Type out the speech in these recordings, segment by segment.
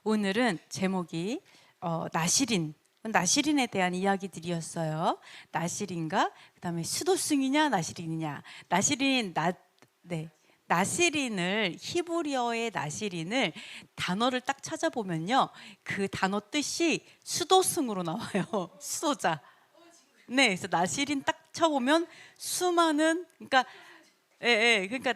오늘은 제목이 나시린에 대한 이야기들이었어요. 나시린과 그다음에 수도승이냐 나시린이냐. 나시린을 히브리어의 나시린을 단어를 딱 찾아보면요, 그 단어 뜻이 수도승으로 나와요. 수도자. 네, 그래서 나시린 딱 쳐보면 수많은, 그러니까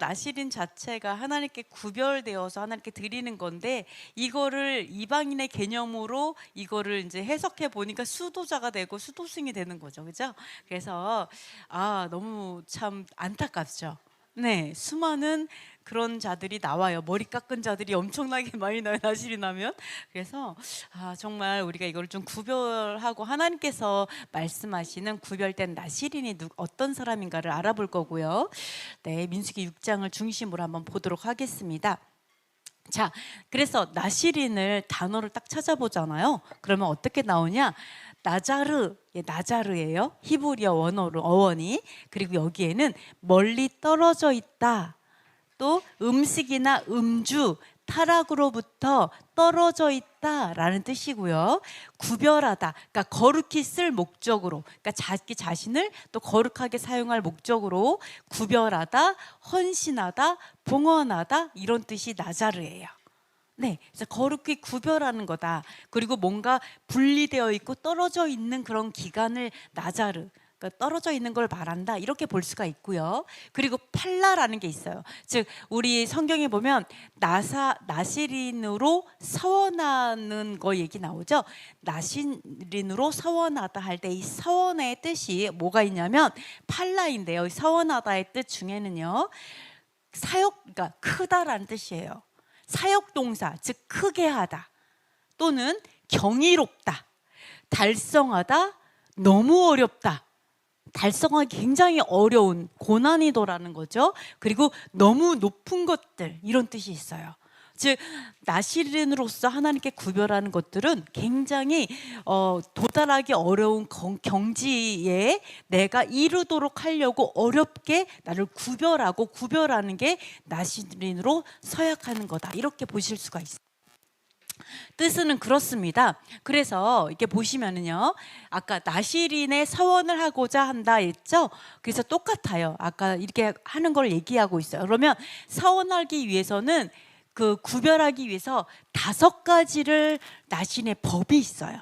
나시린 자체가 하나님께 구별되어서 하나님께 드리는 건데, 이거를 이방인의 개념으로 이거를 이제 해석해 보니까 수도자가 되고 수도승이 되는 거죠, 그죠? 그래서 너무 참 안타깝죠. 네, 수많은 그런 자들이 나와요. 머리 깎은 자들이 엄청나게 많이 나요, 나시린 나면. 그래서 정말 우리가 이걸 좀 구별하고 하나님께서 말씀하시는 구별된 나시린이 어떤 사람인가를 알아볼 거고요. 네, 민수기 6장을 중심으로 한번 보도록 하겠습니다. 자, 그래서 나시린을 단어를 딱 찾아보잖아요. 그러면 어떻게 나오냐? 나자르예요. 히브리어 어원이. 그리고 여기에는 멀리 떨어져 있다. 또 음식이나 음주, 타락으로부터 떨어져 있다라는 뜻이고요. 구별하다, 그러니까 거룩히 쓸 목적으로, 그러니까 자기 자신을 또 거룩하게 사용할 목적으로 구별하다, 헌신하다, 봉헌하다, 이런 뜻이 나자르예요. 네, 그래서 거룩히 구별하는 거다. 그리고 뭔가 분리되어 있고 떨어져 있는 그런 기간을 나자르, 그러니까 떨어져 있는 걸 말한다, 이렇게 볼 수가 있고요. 그리고 팔라라는 게 있어요. 즉 우리 성경에 보면 나시린으로 서원하는 거 얘기 나오죠. 나시린으로 서원하다 할 때 이 서원의 뜻이 뭐가 있냐면 팔라인데요. 서원하다의 뜻 중에는요, 그러니까 크다라는 뜻이에요. 사역동사, 즉 크게 하다, 또는 경이롭다, 달성하다, 너무 어렵다, 달성하기 굉장히 어려운 고난이도라는 거죠. 그리고 너무 높은 것들, 이런 뜻이 있어요. 즉 나시린으로서 하나님께 구별하는 것들은 굉장히 도달하기 어려운 경지에 내가 이루도록 하려고 어렵게 나를 구별하는 게 나시린으로 서약하는 거다, 이렇게 보실 수가 있어요. 뜻은 그렇습니다. 그래서 이렇게 보시면은요, 아까 나시린의 서원을 하고자 한다 했죠. 그래서 똑같아요. 아까 이렇게 하는 걸 얘기하고 있어요. 그러면 서원하기 위해서는 구별하기 위해서 5가지를 나신의 법이 있어요.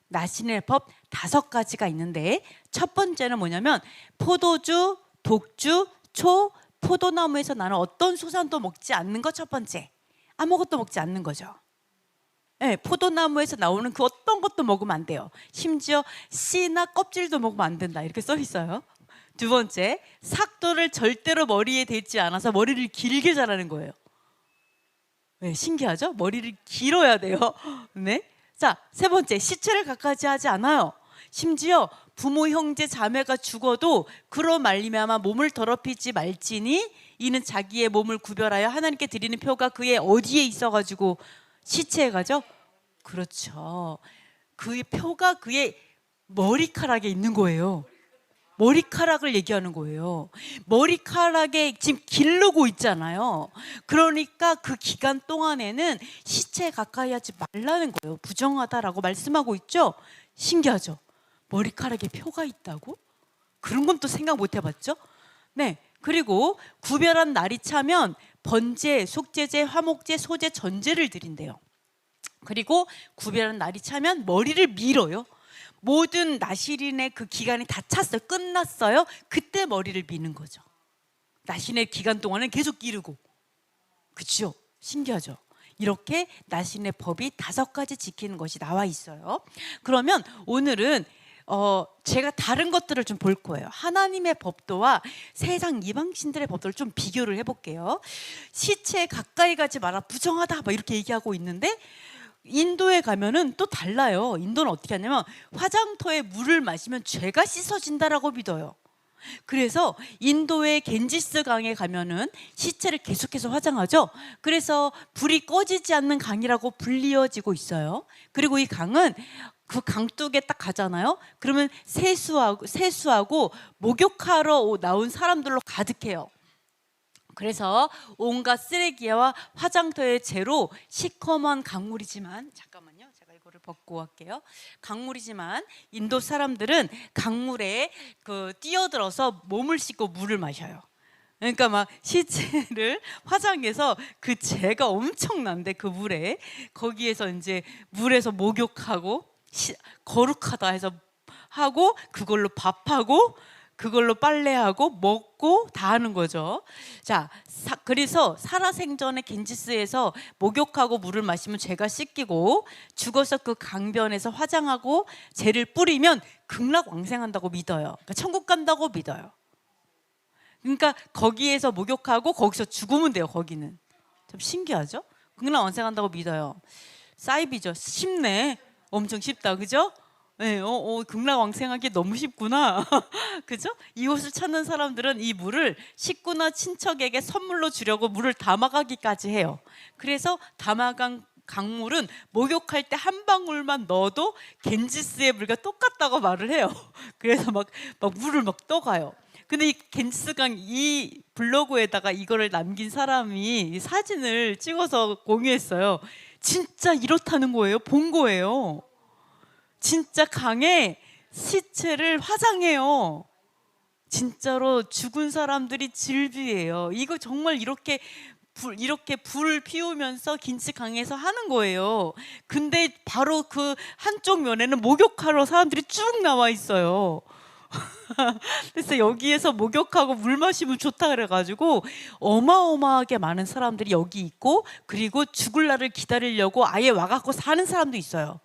나신의 법 5가지가 있는데, 첫 번째는 뭐냐면 포도주, 독주, 포도나무에서 나는 어떤 소산도 먹지 않는 거. 첫 번째, 아무것도 먹지 않는 거죠. 네, 포도나무에서 나오는 그 어떤 것도 먹으면 안 돼요. 심지어 씨나 껍질도 먹으면 안 된다, 이렇게 써 있어요. 두 번째, 삭도를 절대로 머리에 대지 않아서 머리를 길게 자라는 거예요. 네, 신기하죠? 머리를 길어야 돼요. 네. 자, 세 번째, 시체를 가까이 하지 않아요. 심지어 부모, 형제, 자매가 죽어도 그로 말미암아 몸을 더럽히지 말지니 이는 자기의 몸을 구별하여 하나님께 드리는 표가 그의 어디에 있어가지고 시체에 가죠? 그렇죠. 그의 표가 그의 머리카락에 있는 거예요. 머리카락을 얘기하는 거예요. 머리카락에 지금 기르고 있잖아요. 그러니까 그 기간 동안에는 시체에 가까이 하지 말라는 거예요. 부정하다라고 말씀하고 있죠. 신기하죠? 머리카락에 표가 있다고? 그런 건 또 생각 못 해봤죠? 네. 그리고 구별한 날이 차면 번제, 속제제, 화목제, 소제, 전제를 드린대요. 그리고 구별한 날이 차면 머리를 밀어요. 모든 나시린의 그 기간이 다 찼어요. 끝났어요. 그때 머리를 미는 거죠. 나시린의 기간 동안은 계속 기르고. 그렇죠? 신기하죠? 이렇게 나시린의 법이 5가지 지키는 것이 나와 있어요. 그러면 오늘은 제가 다른 것들을 좀 볼 거예요. 하나님의 법도와 세상 이방신들의 법도를 좀 비교를 해볼게요. 시체에 가까이 가지 마라, 부정하다, 막 이렇게 얘기하고 있는데, 인도에 가면은 또 달라요. 인도는 어떻게 하냐면 화장터에 물을 마시면 죄가 씻어진다라고 믿어요. 그래서 인도의 겐지스 강에 가면은 시체를 계속해서 화장하죠. 그래서 불이 꺼지지 않는 강이라고 불리어지고 있어요. 그리고 이 강은 그 강둑에 딱 가잖아요. 그러면 세수하고 목욕하러 나온 사람들로 가득해요. 그래서 온갖 쓰레기와 화장터의 재로 시커먼 강물이지만, 잠깐만요, 제가 이거를 벗고 할게요. 강물이지만 인도 사람들은 강물에 뛰어들어서 몸을 씻고 물을 마셔요. 그러니까 막 시체를 화장해서 그 재가 엄청난데, 그 물에, 거기에서 이제 물에서 목욕하고 거룩하다 해서 하고, 그걸로 밥하고 그걸로 빨래하고 먹고 다 하는 거죠. 자, 그래서 살아생전에 겐지스에서 목욕하고 물을 마시면 죄가 씻기고, 죽어서 그 강변에서 화장하고 재를 뿌리면 극락왕생한다고 믿어요. 그러니까 천국 간다고 믿어요. 그러니까 거기에서 목욕하고 거기서 죽으면 돼요. 거기는 참 신기하죠? 극락왕생한다고 믿어요. 사이비죠. 쉽네. 엄청 쉽다, 그죠? 네, 극락왕생하기 너무 쉽구나. 그죠? 이곳을 찾는 사람들은 이 물을 식구나 친척에게 선물로 주려고 물을 담아가기까지 해요. 그래서 담아간 강물은 목욕할 때 한 방울만 넣어도 겐지스의 물과 똑같다고 말을 해요. 그래서 막 물을 막 떠가요. 근데 이 겐지스강 이 블로그에다가 이거를 남긴 사람이 이 사진을 찍어서 공유했어요. 진짜 이렇다는 거예요. 본 거예요. 진짜 강에 시체를 화장해요. 진짜로 죽은 사람들이 질비해요. 이거 정말 이렇게 불 피우면서 긴치강에서 하는 거예요. 근데 바로 그 한쪽 면에는 목욕하러 사람들이 쭉 나와 있어요. 그래서 여기에서 목욕하고 물 마시면 좋다 그래가지고 어마어마하게 많은 사람들이 여기 있고, 그리고 죽을 날을 기다리려고 아예 와갖고 사는 사람도 있어요.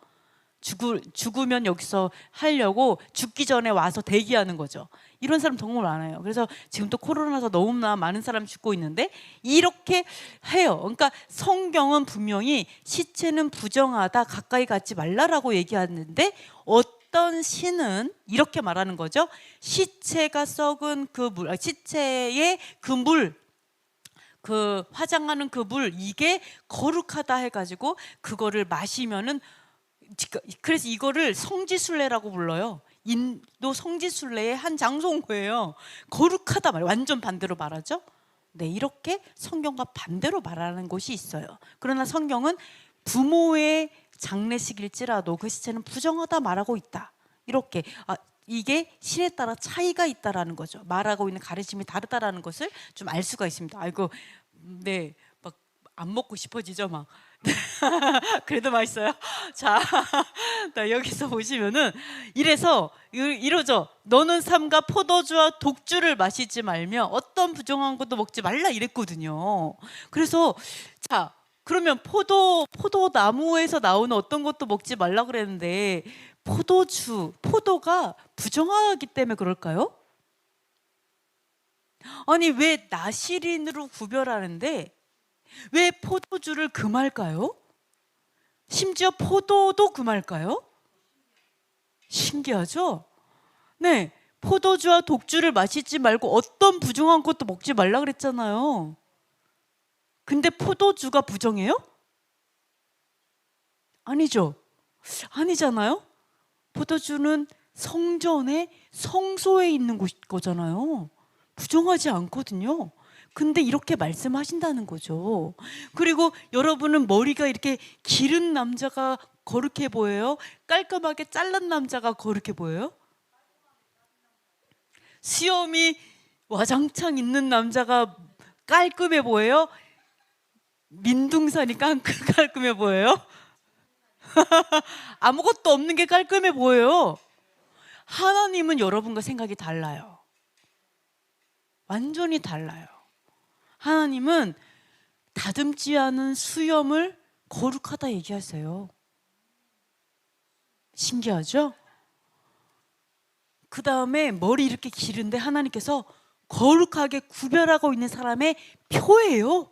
죽으면 여기서 하려고 죽기 전에 와서 대기하는 거죠. 이런 사람 정말 많아요. 그래서 지금 또 코로나서 너무나 많은 사람이 죽고 있는데 이렇게 해요. 그러니까 성경은 분명히 시체는 부정하다, 가까이 가지 말라라고 얘기하는데, 어떤 신은 이렇게 말하는 거죠. 시체가 썩은 그 물, 시체의 그 물, 그 화장하는 그 물, 이게 거룩하다 해가지고 그거를 마시면은, 그래서 이거를 성지순례라고 불러요. 인도 성지순례의 한 장소인 거예요. 거룩하다 말, 완전 반대로 말하죠. 네, 이렇게 성경과 반대로 말하는 곳이 있어요. 그러나 성경은 부모의 장례식일지라도 그 시체는 부정하다 말하고 있다. 이렇게 이게 신에 따라 차이가 있다라는 거죠. 말하고 있는 가르침이 다르다라는 것을 좀 알 수가 있습니다. 아이고, 네, 막 안 먹고 싶어지죠, 막. 그래도 맛있어요. 자, 여기서 보시면은 이래서 이러죠. 너는 삼가 포도주와 독주를 마시지 말며 어떤 부정한 것도 먹지 말라 이랬거든요. 그래서 자, 그러면 포도나무에서 나오는 어떤 것도 먹지 말라 그랬는데, 포도가 부정하기 때문에 그럴까요? 아니, 왜 나시린으로 구별하는데 왜 포도주를 금할까요? 심지어 포도도 금할까요? 신기하죠? 네, 포도주와 독주를 마시지 말고 어떤 부정한 것도 먹지 말라 그랬잖아요. 근데 포도주가 부정해요? 아니죠. 아니잖아요. 포도주는 성전에, 성소에 있는 거잖아요. 부정하지 않거든요. 근데 이렇게 말씀하신다는 거죠. 그리고 여러분은 머리가 이렇게 기른 남자가 거룩해 보여요? 깔끔하게 잘란 남자가 거룩해 보여요? 수염이 와장창 있는 남자가 깔끔해 보여요? 민둥산이 깔끔해 보여요? 아무것도 없는 게 깔끔해 보여요. 하나님은 여러분과 생각이 달라요. 완전히 달라요. 하나님은 다듬지 않은 수염을 거룩하다 얘기하세요. 신기하죠? 그 다음에 머리 이렇게 기른데 하나님께서 거룩하게 구별하고 있는 사람의 표예요.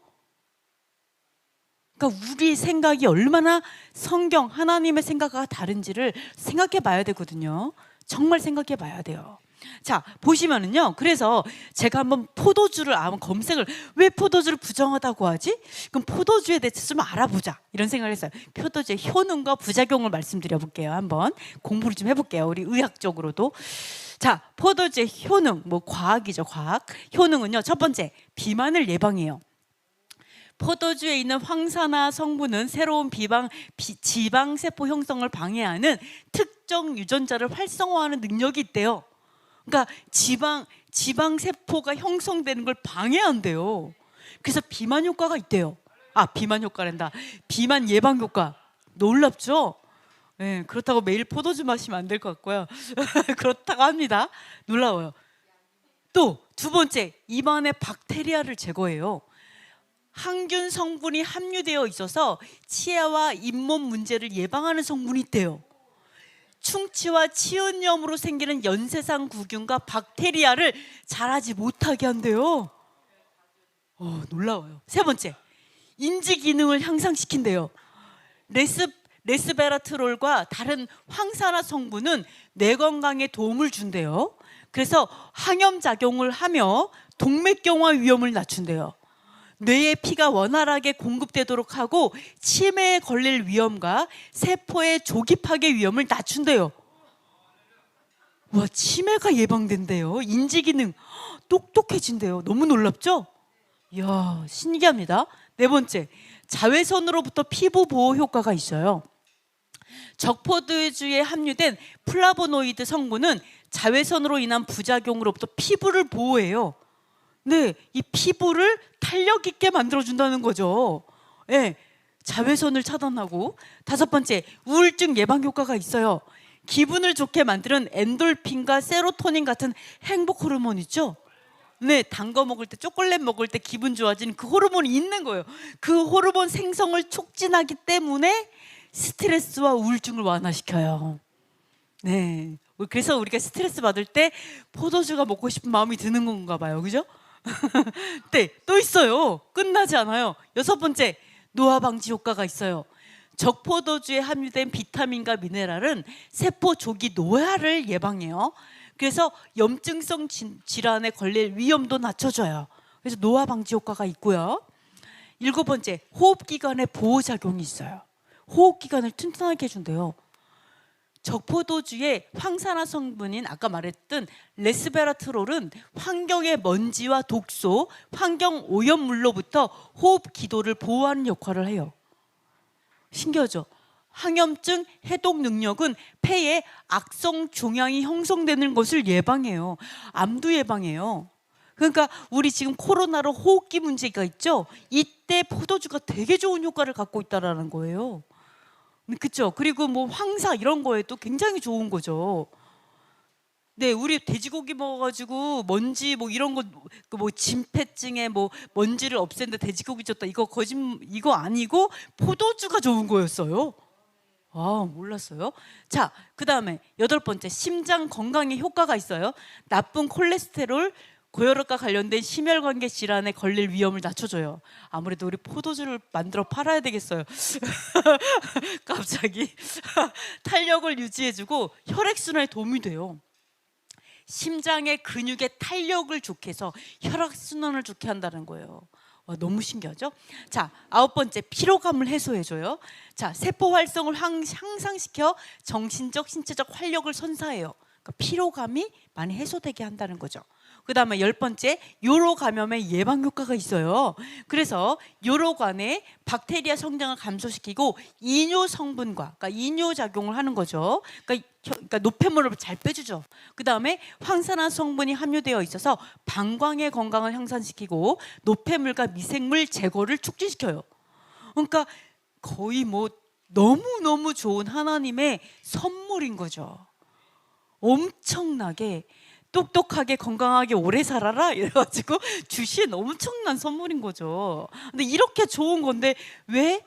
그러니까 우리 생각이 얼마나 하나님의 생각과 다른지를 생각해 봐야 되거든요. 정말 생각해 봐야 돼요. 자, 보시면은요. 그래서 제가 한번 포도주를 검색을, 왜 포도주를 부정하다고 하지? 그럼 포도주에 대해서 좀 알아보자, 이런 생각을 했어요. 포도주의 효능과 부작용을 말씀드려 볼게요. 한번 공부를 좀 해볼게요. 우리 의학적으로도. 자, 포도주의 효능, 뭐 과학이죠, 과학. 효능은요, 첫 번째, 비만을 예방해요. 포도주에 있는 황산화 성분은 새로운 지방세포 형성을 방해하는 특정 유전자를 활성화하는 능력이 있대요. 그러니까 지방세포가 형성되는 걸 방해한대요. 그래서 비만 효과가 있대요. 비만 효과란다. 비만 예방 효과. 놀랍죠? 네, 그렇다고 매일 포도주 마시면 안 될 것 같고요. 그렇다고 합니다. 놀라워요. 또 두 번째, 입안의 박테리아를 제거해요. 항균 성분이 함유되어 있어서 치아와 잇몸 문제를 예방하는 성분이 있대요. 충치와 치은염으로 생기는 연쇄상 구균과 박테리아를 자라지 못하게 한대요. 놀라워요. 세 번째, 인지 기능을 향상시킨대요. 레스베라트롤과 다른 황산화 성분은 뇌 건강에 도움을 준대요. 그래서 항염 작용을 하며 동맥경화 위험을 낮춘대요. 뇌에 피가 원활하게 공급되도록 하고 치매에 걸릴 위험과 세포의 조기 파괴 위험을 낮춘대요. 와, 치매가 예방된대요. 인지기능 똑똑해진대요. 너무 놀랍죠? 이야, 신기합니다. 네 번째, 자외선으로부터 피부 보호 효과가 있어요. 적포도주에 함유된 플라보노이드 성분은 자외선으로 인한 부작용으로부터 피부를 보호해요. 네, 이 피부를 탄력 있게 만들어준다는 거죠. 네, 자외선을 차단하고. 다섯 번째, 우울증 예방 효과가 있어요. 기분을 좋게 만드는 엔돌핀과 세로토닌 같은 행복 호르몬 있죠? 네, 단 거 먹을 때, 초콜릿 먹을 때 기분 좋아지는 그 호르몬이 있는 거예요. 그 호르몬 생성을 촉진하기 때문에 스트레스와 우울증을 완화시켜요. 네, 그래서 우리가 스트레스 받을 때 포도주가 먹고 싶은 마음이 드는 건가 봐요. 그죠? 네, 또 있어요. 끝나지 않아요. 여섯 번째, 노화 방지 효과가 있어요. 적포도주에 함유된 비타민과 미네랄은 세포 조기 노화를 예방해요. 그래서 염증성 질환에 걸릴 위험도 낮춰줘요. 그래서 노화 방지 효과가 있고요. 일곱 번째, 호흡기관에 보호작용이 있어요. 호흡기관을 튼튼하게 해준대요. 적포도주의 황산화 성분인 아까 말했던 레스베라트롤은 환경의 먼지와 독소, 환경 오염물로부터 호흡 기도를 보호하는 역할을 해요. 신기하죠? 항염증 해독 능력은 폐에 악성 종양이 형성되는 것을 예방해요. 암도 예방해요. 그러니까 우리 지금 코로나로 호흡기 문제가 있죠? 이때 포도주가 되게 좋은 효과를 갖고 있다는 거예요. 그렇죠? 그리고 뭐 황사 이런 거에도 굉장히 좋은 거죠. 네, 우리 돼지고기 먹어가지고 먼지 뭐 이런 거 뭐 진폐증에 뭐 먼지를 없애는데 돼지고기 줬다, 이거 아니고 포도주가 좋은 거였어요. 몰랐어요. 자, 그 다음에 여덟 번째, 심장 건강에 효과가 있어요. 나쁜 콜레스테롤, 고혈압과 관련된 심혈관계 질환에 걸릴 위험을 낮춰줘요. 아무래도 우리 포도주를 만들어 팔아야 되겠어요. 갑자기. 탄력을 유지해주고 혈액순환에 도움이 돼요. 심장의 근육의 탄력을 좋게 해서 혈액순환을 좋게 한다는 거예요. 너무 신기하죠? 자, 아홉 번째, 피로감을 해소해줘요. 자, 세포 활성을 향상시켜 정신적, 신체적 활력을 선사해요. 그러니까 피로감이 많이 해소되게 한다는 거죠. 그 다음에 열 번째, 요로 감염의 예방 효과가 있어요. 그래서 요로관에 박테리아 성장을 감소시키고 이뇨 성분과, 그러니까 이뇨 작용을 하는 거죠. 그러니까 노폐물을 잘 빼주죠. 그 다음에 황산화 성분이 함유되어 있어서 방광의 건강을 향상시키고 노폐물과 미생물 제거를 촉진시켜요. 그러니까 거의 뭐 너무너무 좋은 하나님의 선물인 거죠. 엄청나게 똑똑하게 건강하게 오래 살아라 이래가지고 주신 엄청난 선물인 거죠. 근데 이렇게 좋은 건데 왜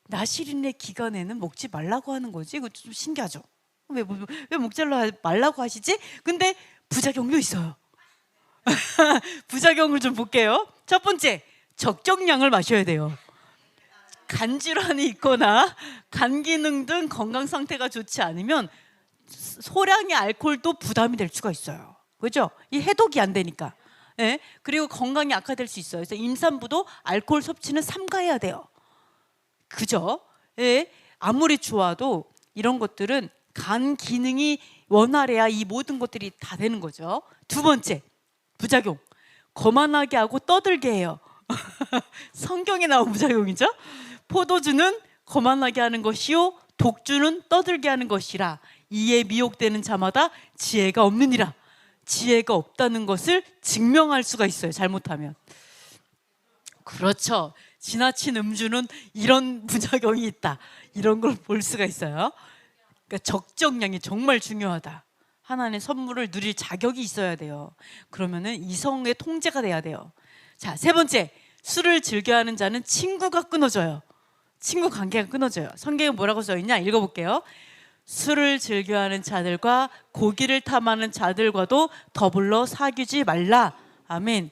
나시린의 기간에는 먹지 말라고 하는 거지? 이거 좀 신기하죠? 왜 먹지 말라고 하시지? 근데 부작용도 있어요. 부작용을 좀 볼게요. 첫 번째, 적정량을 마셔야 돼요. 간 질환이 있거나 간 기능 등 건강 상태가 좋지 않으면 소량의 알코올도 부담이 될 수가 있어요. 그죠? 이 해독이 안 되니까. 예? 그리고 건강이 악화될 수 있어요. 그래서 임산부도 알코올 섭취는 삼가해야 돼요. 그죠? 예? 아무리 좋아도 이런 것들은 간 기능이 원활해야 이 모든 것들이 다 되는 거죠. 두 번째 부작용, 거만하게 하고 떠들게 해요. 성경에 나온 부작용이죠. 포도주는 거만하게 하는 것이요 독주는 떠들게 하는 것이라. 이에 미혹되는 자마다 지혜가 없느니라. 지혜가 없다는 것을 증명할 수가 있어요, 잘못하면. 그렇죠. 지나친 음주는 이런 부작용이 있다, 이런 걸 볼 수가 있어요. 그러니까 적정량이 정말 중요하다. 하나님의 선물을 누릴 자격이 있어야 돼요. 그러면은 이성의 통제가 돼야 돼요. 자, 세 번째, 술을 즐겨하는 자는 친구가 끊어져요. 친구 관계가 끊어져요. 성경에 뭐라고 써있냐, 읽어볼게요. 술을 즐겨하는 자들과 고기를 탐하는 자들과도 더불어 사귀지 말라. 아멘.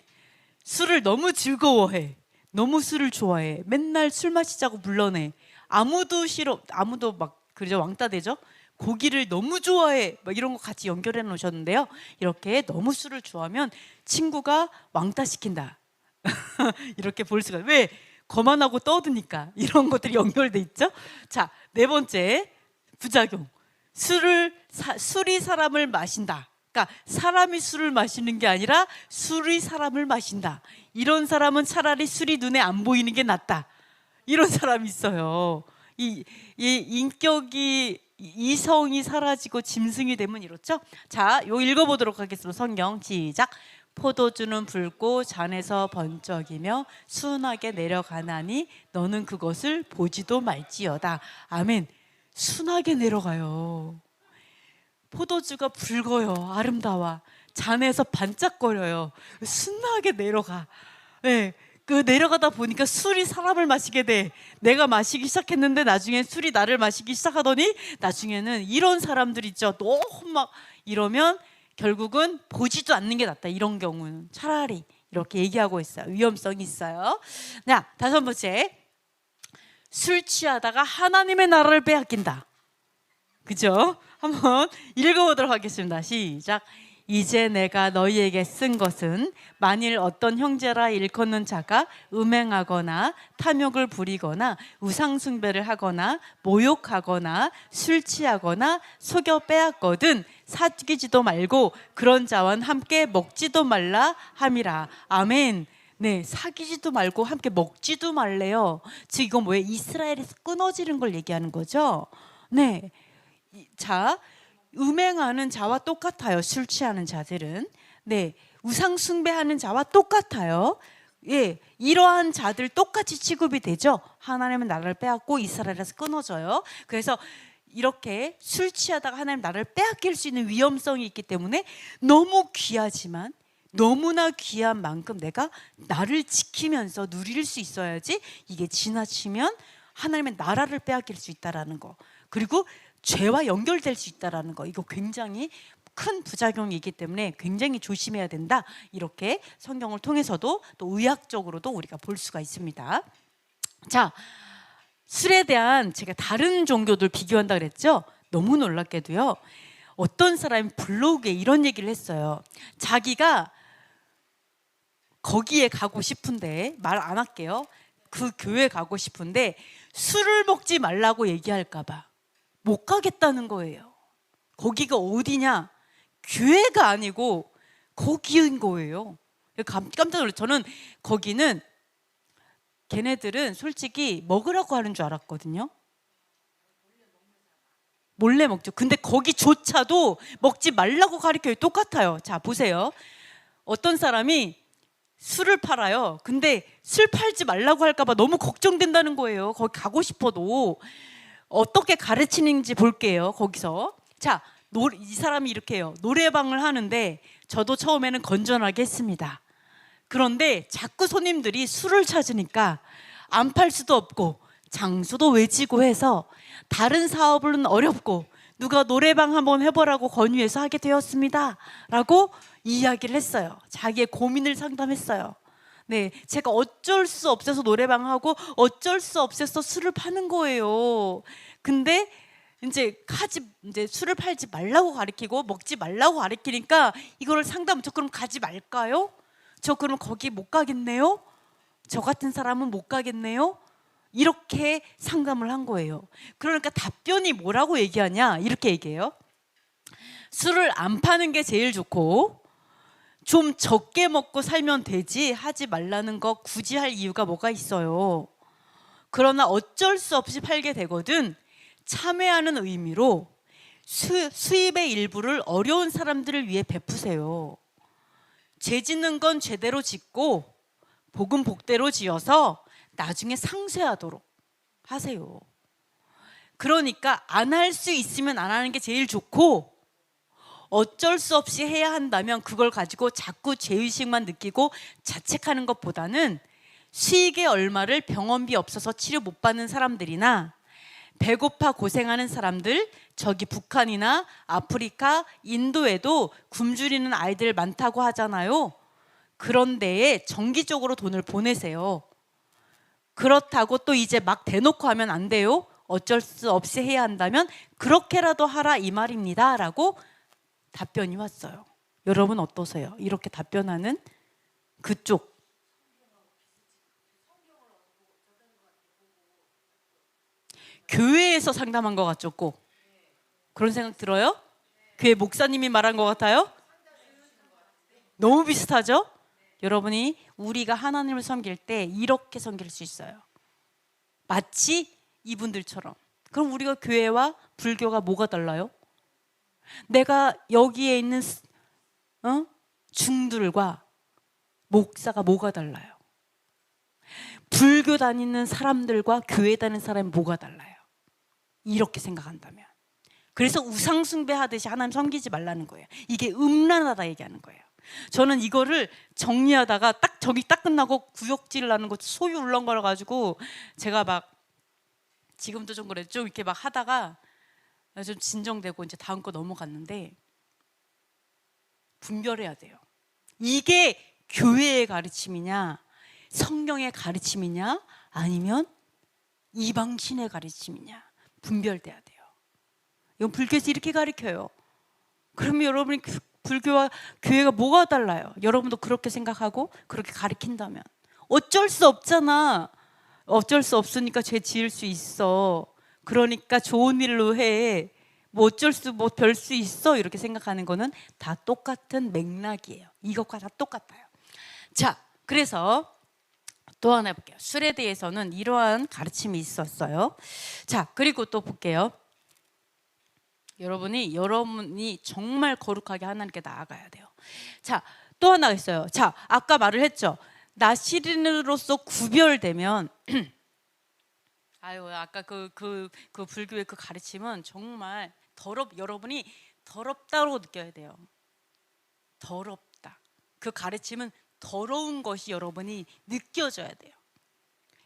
술을 너무 즐거워해. 너무 술을 좋아해. 맨날 술 마시자고 불러내. 아무도 싫어. 아무도 막 그러죠, 왕따 되죠. 고기를 너무 좋아해. 막 이런 거 같이 연결해 놓으셨는데요. 이렇게 너무 술을 좋아하면 친구가 왕따 시킨다. 이렇게 볼 수가. 왜? 거만하고 떠드니까. 이런 것들이 연결돼 있죠. 자, 네 번째 부작용. 술이 사람을 마신다. 그러니까 사람이 술을 마시는 게 아니라 술이 사람을 마신다. 이런 사람은 차라리 술이 눈에 안 보이는 게 낫다. 이런 사람이 있어요. 이 인격이, 이성이 사라지고 짐승이 되면 이렇죠. 자, 요 읽어보도록 하겠습니다. 성경 시작. 포도주는 붉고 잔에서 번쩍이며 순하게 내려가나니 너는 그것을 보지도 말지어다. 아멘. 순하게 내려가요. 포도주가 붉어요. 아름다워. 잔에서 반짝거려요. 순하게 내려가. 네, 그 내려가다 보니까 술이 사람을 마시게 돼. 내가 마시기 시작했는데 나중에 술이 나를 마시기 시작하더니 나중에는 이런 사람들 있죠. 너무 막 이러면 결국은 보지도 않는 게 낫다. 이런 경우는 차라리 이렇게 얘기하고 있어요. 위험성이 있어요. 자, 다섯 번째, 술 취하다가 하나님의 나라를 빼앗긴다. 그죠? 한번 읽어보도록 하겠습니다. 시작. 이제 내가 너희에게 쓴 것은 만일 어떤 형제라 일컫는 자가 음행하거나 탐욕을 부리거나 우상숭배를 하거나 모욕하거나 술 취하거나 속여 빼앗거든 사귀지도 말고 그런 자와는 함께 먹지도 말라 함이라. 아멘. 네, 사귀지도 말고 함께 먹지도 말래요. 즉 이건 뭐예요? 이스라엘에서 끊어지는 걸 얘기하는 거죠. 네, 자, 음행하는 자와 똑같아요. 술 취하는 자들은. 네, 우상 숭배하는 자와 똑같아요. 예, 이러한 자들 똑같이 취급이 되죠. 하나님의 나라를 빼앗고 이스라엘에서 끊어져요. 그래서 이렇게 술 취하다가 하나님 나라를 빼앗길 수 있는 위험성이 있기 때문에 너무 귀하지만 너무나 귀한 만큼 내가 나를 지키면서 누릴 수 있어야지 이게 지나치면 하나님의 나라를 빼앗길 수 있다라는 거. 그리고 죄와 연결될 수 있다는 거. 이거 굉장히 큰 부작용이기 때문에 굉장히 조심해야 된다. 이렇게 성경을 통해서도 또 의학적으로도 우리가 볼 수가 있습니다. 자, 술에 대한 제가 다른 종교들 비교한다 그랬죠. 너무 놀랍게도요, 어떤 사람이 블로그에 이런 얘기를 했어요. 자기가 거기에 가고 싶은데, 말 안 할게요. 그 교회 가고 싶은데 술을 먹지 말라고 얘기할까 봐 못 가겠다는 거예요. 거기가 어디냐? 교회가 아니고 거기인 거예요. 깜짝 놀랐어요. 저는 거기는 걔네들은 솔직히 먹으라고 하는 줄 알았거든요. 몰래 먹죠. 근데 거기조차도 먹지 말라고 가르쳐요. 똑같아요. 자, 보세요. 어떤 사람이 술을 팔아요. 근데 술 팔지 말라고 할까 봐 너무 걱정된다는 거예요. 거기 가고 싶어도. 어떻게 가르치는지 볼게요. 거기서. 자, 이 사람이 이렇게 해요. 노래방을 하는데 저도 처음에는 건전하게 했습니다. 그런데 자꾸 손님들이 술을 찾으니까 안 팔 수도 없고 장소도 외지고 해서 다른 사업은 어렵고 누가 노래방 한번 해보라고 권유해서 하게 되었습니다 라고 이야기를 했어요. 자기의 고민을 상담했어요. 네, 제가 어쩔 수 없어서 노래방하고 어쩔 수 없어서 술을 파는 거예요. 근데 이제 술을 팔지 말라고 가르치고 먹지 말라고 가르치니까 이거를 상담, 저 그럼 가지 말까요? 저 그럼 거기 못 가겠네요? 저 같은 사람은 못 가겠네요? 이렇게 상담을 한 거예요. 그러니까 답변이 뭐라고 얘기하냐? 이렇게 얘기해요. 술을 안 파는 게 제일 좋고 좀 적게 먹고 살면 되지 하지 말라는 거 굳이 할 이유가 뭐가 있어요. 그러나 어쩔 수 없이 팔게 되거든 참회하는 의미로 수입의 일부를 어려운 사람들을 위해 베푸세요. 죄 짓는 건 제대로 짓고 복은 복대로 지어서 나중에 상쇄하도록 하세요. 그러니까 안 할 수 있으면 안 하는 게 제일 좋고 어쩔 수 없이 해야 한다면 그걸 가지고 자꾸 죄의식만 느끼고 자책하는 것보다는 수익의 얼마를 병원비 없어서 치료 못 받는 사람들이나 배고파 고생하는 사람들, 저기 북한이나 아프리카, 인도에도 굶주리는 아이들 많다고 하잖아요. 그런 데에 정기적으로 돈을 보내세요. 그렇다고 또 이제 막 대놓고 하면 안 돼요. 어쩔 수 없이 해야 한다면 그렇게라도 하라 이 말입니다 라고 답변이 왔어요. 여러분 어떠세요? 이렇게 답변하는 그쪽. 교회에서 상담한 것 같죠? 꼭 그런 생각 들어요? 교회 목사님이 말한 것 같아요? 너무 비슷하죠? 여러분이 우리가 하나님을 섬길 때 이렇게 섬길 수 있어요. 마치 이분들처럼. 그럼 우리가 교회와 불교가 뭐가 달라요? 내가 여기에 있는 중들과 목사가 뭐가 달라요? 불교 다니는 사람들과 교회 다니는 사람이 뭐가 달라요? 이렇게 생각한다면. 그래서 우상 숭배하듯이 하나님 섬기지 말라는 거예요. 이게 음란하다 얘기하는 거예요. 저는 이거를 정리하다가 딱 저기 딱 끝나고 구역질 나는 거 소유 울렁거려 가지고 제가 막 지금도 좀 그래 좀 이렇게 막 하다가 좀 진정되고 이제 다음 거 넘어갔는데 분별해야 돼요. 이게 교회의 가르침이냐 성경의 가르침이냐 아니면 이방신의 가르침이냐 분별돼야 돼요. 이건 불교에서 이렇게 가르쳐요. 그러면 여러분이 불교와 교회가 뭐가 달라요? 여러분도 그렇게 생각하고 그렇게 가르친다면 어쩔 수 없잖아. 어쩔 수 없으니까 죄 지을 수 있어. 그러니까 좋은 일로 해. 뭐 어쩔 수 뭐 별 수 있어. 이렇게 생각하는 거는 다 똑같은 맥락이에요. 이것과 다 똑같아요. 자, 그래서 또 하나 볼게요. 술에 대해서는 이러한 가르침이 있었어요. 자, 그리고 또 볼게요. 여러분이 정말 거룩하게 하나님께 나아가야 돼요. 자, 또 하나 있어요. 자, 아까 말을 했죠. 나시린으로서 구별되면 아유, 아까 그 불교의 그 가르침은 정말 여러분이 더럽다고 느껴야 돼요. 더럽다. 그 가르침은 더러운 것이 여러분이 느껴져야 돼요.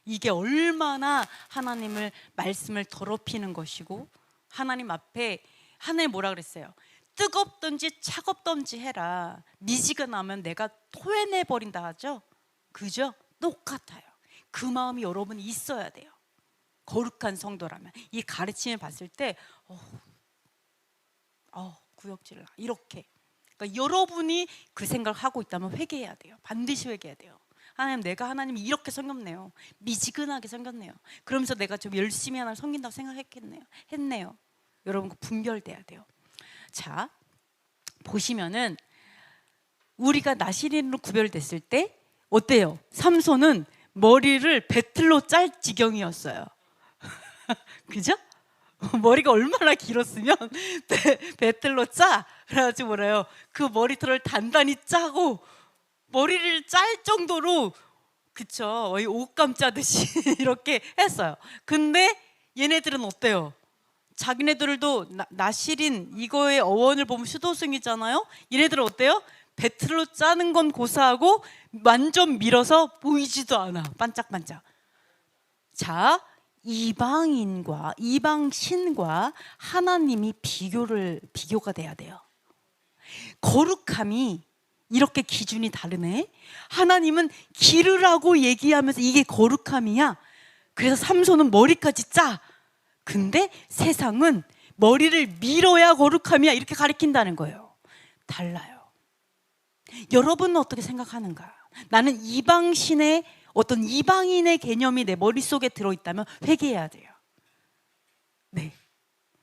이게 얼마나 하나님을 말씀을 더럽히는 것이고 하나님 앞에 하나님 뭐라 그랬어요? 뜨겁든지 차갑든지 해라. 미지근하면 내가 토해내 버린다 하죠. 그죠? 똑같아요. 그 마음이 여러분이 있어야 돼요. 거룩한 성도라면 이 가르침을 봤을 때 구역질나 이렇게. 그러니까 여러분이 그 생각을 하고 있다면 회개해야 돼요. 반드시 회개해야 돼요. 하나님, 내가 하나님이 이렇게 섬겼네요. 미지근하게 섬겼네요. 그러면서 내가 좀 열심히 하나님 섬긴다고 했네요. 여러분 분별돼야 돼요. 자, 보시면은 우리가 나시린으로 구별됐을 때 어때요? 삼손은 머리를 배틀로 짤 지경이었어요. 그죠? 머리가 얼마나 길었으면 배틀로 짜. 그래가지고 뭐래요? 그 머리털을 단단히 짜고 머리를 짤 정도로 그쵸? 거의 옷감 짜듯이 이렇게 했어요. 근데 얘네들은 어때요? 자기네들도 나시린 이거의 어원을 보면 수도승이잖아요. 얘네들은 어때요? 배틀로 짜는 건 고사하고 완전 밀어서 보이지도 않아. 반짝반짝. 자, 이방신과 하나님이 비교가 돼야 돼요. 거룩함이 이렇게 기준이 다르네. 하나님은 기르라고 얘기하면서 이게 거룩함이야. 그래서 삼손은 머리까지 짜. 근데 세상은 머리를 밀어야 거룩함이야 이렇게 가리킨다는 거예요. 달라요. 여러분은 어떻게 생각하는가? 나는 이방신의 어떤 이방인의 개념이 내 머릿속에 들어있다면 회개해야 돼요. 네,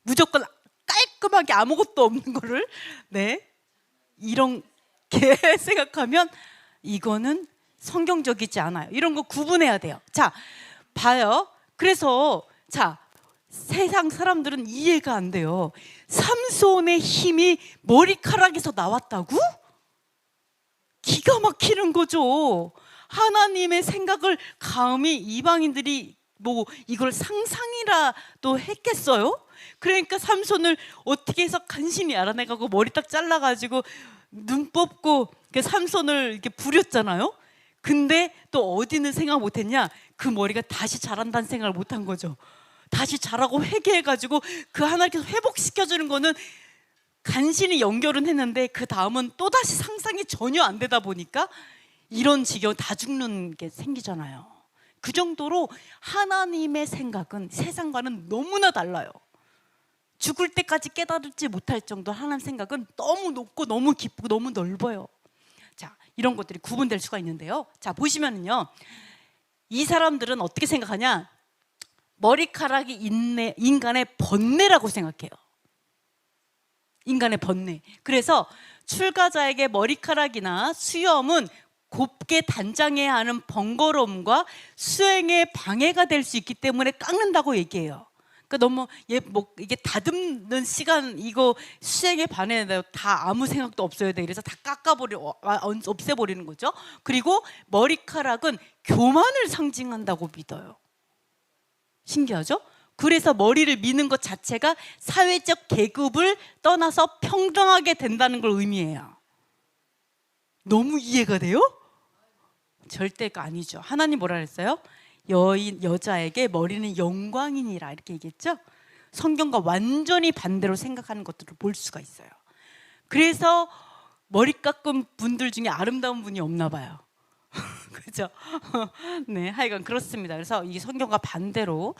무조건 깔끔하게 아무것도 없는 거를 이런 게 생각하면 이거는 성경적이지 않아요. 이런 거 구분해야 돼요. 자, 봐요. 그래서 자, 세상 사람들은 이해가 안 돼요. 삼손의 힘이 머리카락에서 나왔다고? 기가 막히는 거죠. 하나님의 생각을 감히 이방인들이 뭐 이걸 상상이라도 했겠어요? 그러니까 삼손을 어떻게 해서 간신히 알아내가고 머리 딱 잘라가지고 눈 뽑고 삼손을 이렇게 부렸잖아요. 근데 또 어디는 생각 못했냐? 그 머리가 다시 자란다는 생각을 못한 거죠. 다시 자라고 회개해가지고 그 하나님께서 회복시켜주는 거는 간신히 연결은 했는데 그 다음은 또다시 상상이 전혀 안 되다 보니까 이런 지경 다 죽는 게 생기잖아요. 그 정도로 하나님의 생각은 세상과는 너무나 달라요. 죽을 때까지 깨달지 못할 정도 하나님 생각은 너무 높고 너무 깊고 너무 넓어요. 자, 이런 것들이 구분될 수가 있는데요. 자, 보시면은요, 이 사람들은 어떻게 생각하냐? 머리카락이 인간의 번뇌라고 생각해요. 인간의 번뇌. 그래서 출가자에게 머리카락이나 수염은 곱게 단장해야 하는 번거로움과 수행에 방해가 될 수 있기 때문에 깎는다고 얘기해요. 그러니까 너무 이게 다듬는 시간 이거 수행에 반해야 다 아무 생각도 없어야 돼. 그래서 다 없애버리는 거죠. 그리고 머리카락은 교만을 상징한다고 믿어요. 신기하죠? 그래서 머리를 미는 것 자체가 사회적 계급을 떠나서 평등하게 된다는 걸 의미해요. 너무 이해가 돼요? 절대가 아니죠. 하나님 뭐라 그랬어요? 여자에게 머리는 영광이니라 이렇게 얘기했죠. 성경과 완전히 반대로 생각하는 것들을 볼 수가 있어요. 그래서 머리 깎은 분들 중에 아름다운 분이 없나 봐요. 그죠? 네, 하여간 그렇습니다. 그래서 이 성경과 반대로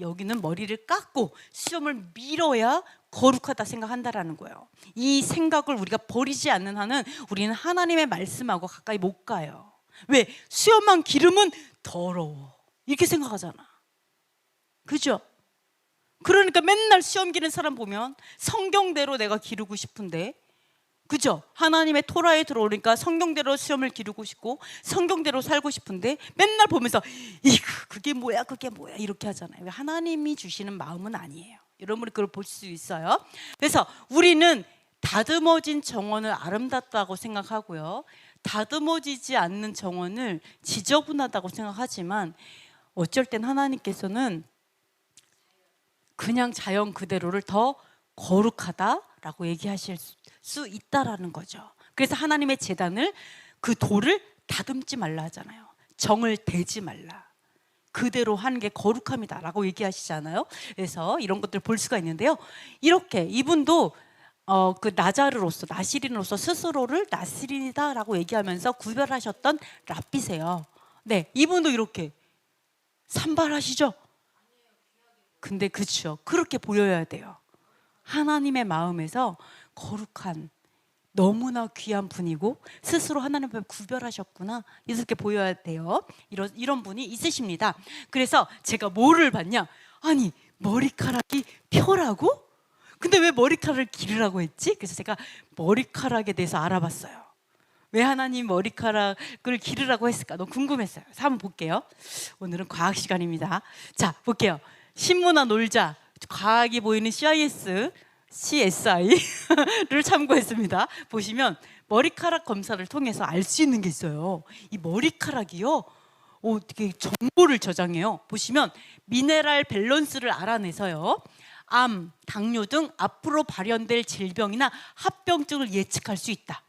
여기는 머리를 깎고 수염을 밀어야 거룩하다 생각한다라는 거예요. 이 생각을 우리가 버리지 않는 한은 우리는 하나님의 말씀하고 가까이 못 가요. 왜? 수염만 기르면 더러워 이렇게 생각하잖아. 그죠? 그러니까 맨날 수염 기른 사람 보면 성경대로 내가 기르고 싶은데, 그죠? 하나님의 토라에 들어오니까 성경대로 수염을 기르고 싶고 성경대로 살고 싶은데 맨날 보면서 그게 뭐야 이렇게 하잖아요. 하나님이 주시는 마음은 아니에요. 여러분이 그걸 볼 수 있어요. 그래서 우리는 다듬어진 정원을 아름답다고 생각하고요, 다듬어지지 않는 정원을 지저분하다고 생각하지만 어쩔 땐 하나님께서는 그냥 자연 그대로를 더 거룩하다라고 얘기하실 수 있다라는 거죠. 그래서 하나님의 제단을, 그 돌을 다듬지 말라 하잖아요. 정을 대지 말라. 그대로 하는 게 거룩함이다라고 얘기하시잖아요. 그래서 이런 것들 볼 수가 있는데요. 이렇게 이분도 그 나시린으로서 스스로를 나시린이다라고 얘기하면서 구별하셨던 랍비세요. 네, 이분도 이렇게 산발하시죠. 근데 그렇죠. 그렇게 보여야 돼요. 하나님의 마음에서 거룩한 너무나 귀한 분이고 스스로 하나님 앞에 구별하셨구나 이렇게 보여야 돼요. 이런 분이 있으십니다. 그래서 제가 뭐를 봤냐? 아니, 머리카락이 펴라고? 근데 왜 머리카락을 기르라고 했지? 그래서 제가 머리카락에 대해서 알아봤어요. 왜 하나님 머리카락을 기르라고 했을까? 너무 궁금했어요. 그래서 한번 볼게요. 오늘은 과학 시간입니다. 자, 볼게요. 신문화 놀자, 과학이 보이는 CSI를 참고했습니다. 보시면 머리카락 검사를 통해서 알 수 있는 게 있어요. 이 머리카락이요, 되게 정보를 저장해요. 보시면 미네랄 밸런스를 알아내서요, 암, 당뇨 등 앞으로 발현될 질병이나 합병증을 예측할 수 있다.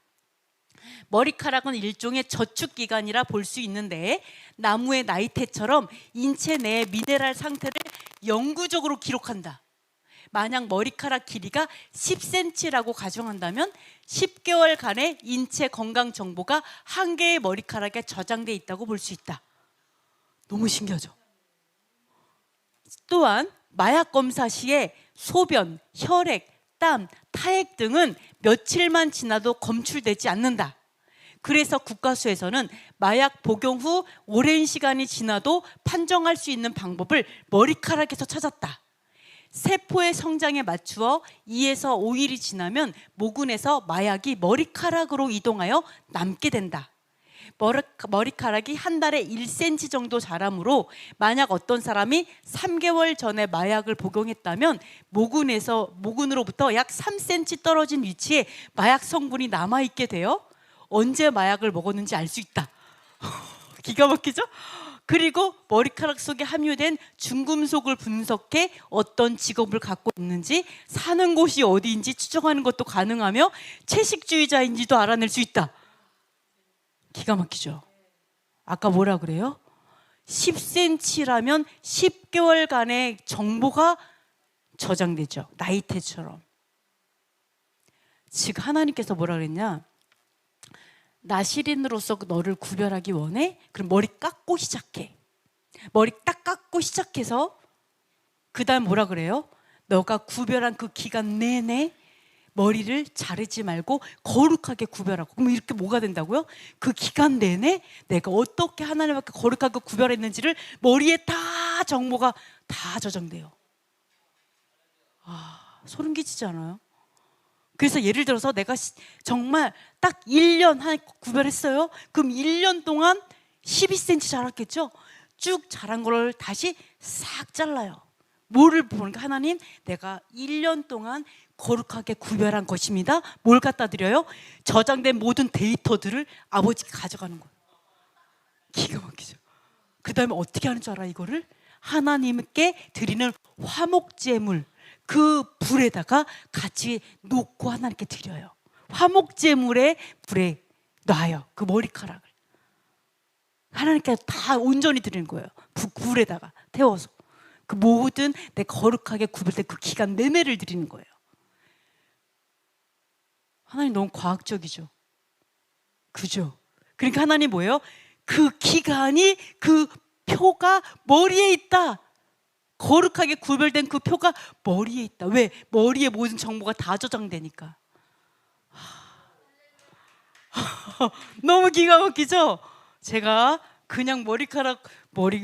머리카락은 일종의 저축기관이라 볼 수 있는데 나무의 나이테처럼 인체 내의 미네랄 상태를 영구적으로 기록한다. 만약 머리카락 길이가 10cm라고 가정한다면 10개월간의 인체 건강 정보가 한 개의 머리카락에 저장돼 있다고 볼 수 있다. 너무 신기하죠? 또한 마약 검사 시에 소변, 혈액, 땀, 타액 등은 며칠만 지나도 검출되지 않는다. 그래서 국가수에서는 마약 복용 후 오랜 시간이 지나도 판정할 수 있는 방법을 머리카락에서 찾았다. 세포의 성장에 맞추어 2에서 5일이 지나면 모근에서 마약이 머리카락으로 이동하여 남게 된다. 머리카락이 한 달에 1cm 정도 자라므로 만약 어떤 사람이 3개월 전에 마약을 복용했다면 모근으로부터 약 3cm 떨어진 위치에 마약 성분이 남아있게 되어 언제 마약을 먹었는지 알 수 있다. 기가 막히죠? 그리고 머리카락 속에 함유된 중금속을 분석해 어떤 직업을 갖고 있는지, 사는 곳이 어디인지 추정하는 것도 가능하며 채식주의자인지도 알아낼 수 있다. 기가 막히죠? 아까 뭐라 그래요? 10cm라면 10개월간의 정보가 저장되죠. 나이테처럼. 즉 하나님께서 뭐라 그랬냐? 나시린으로서 너를 구별하기 원해? 그럼 머리 깎고 시작해. 머리 딱 깎고 시작해서 그 다음 뭐라 그래요? 너가 구별한 그 기간 내내 머리를 자르지 말고 거룩하게 구별하고. 그럼 이렇게 뭐가 된다고요? 그 기간 내내 내가 어떻게 하나님 앞에 거룩하게 구별했는지를 머리에 다 정보가 다 저장돼요. 소름 끼치지 않아요? 그래서 예를 들어서 내가 정말 딱 1년 구별했어요. 그럼 1년 동안 12cm 자랐겠죠? 쭉 자란 걸 다시 싹 잘라요. 뭐를 보니까 하나님, 내가 1년 동안 거룩하게 구별한 것입니다. 뭘 갖다 드려요? 저장된 모든 데이터들을 아버지가 가져가는 거예요. 기가 막히죠? 그 다음에 어떻게 하는 줄 알아? 이거를 하나님께 드리는 화목제물, 그 불에다가 같이 놓고 하나님께 드려요. 화목제물의 불에 놔요. 그 머리카락을 하나님께 다 온전히 드리는 거예요. 불에다가 태워서 그 모든 내 거룩하게 구별된 그 기간 내내를 드리는 거예요. 하나님 너무 과학적이죠? 그죠? 그러니까 하나님 뭐예요? 그 기간이, 그 표가 머리에 있다. 거룩하게 구별된 그 표가 머리에 있다. 왜? 머리에 모든 정보가 다 저장되니까. 너무 기가 막히죠? 제가 그냥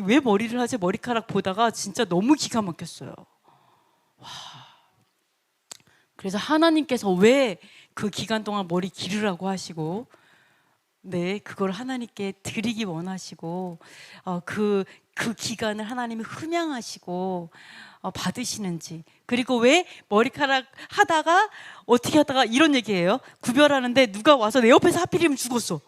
왜 머리를 하지? 머리카락 보다가 진짜 너무 기가 막혔어요. 그래서 하나님께서 왜 그 기간 동안 머리 기르라고 하시고, 네, 그걸 하나님께 드리기 원하시고, 그 기간을 하나님이 흠양하시고 받으시는지, 그리고 왜 머리카락 하다가 어떻게 하다가 이런 얘기예요. 구별하는데 누가 와서 내 옆에서 하필이면 죽었어.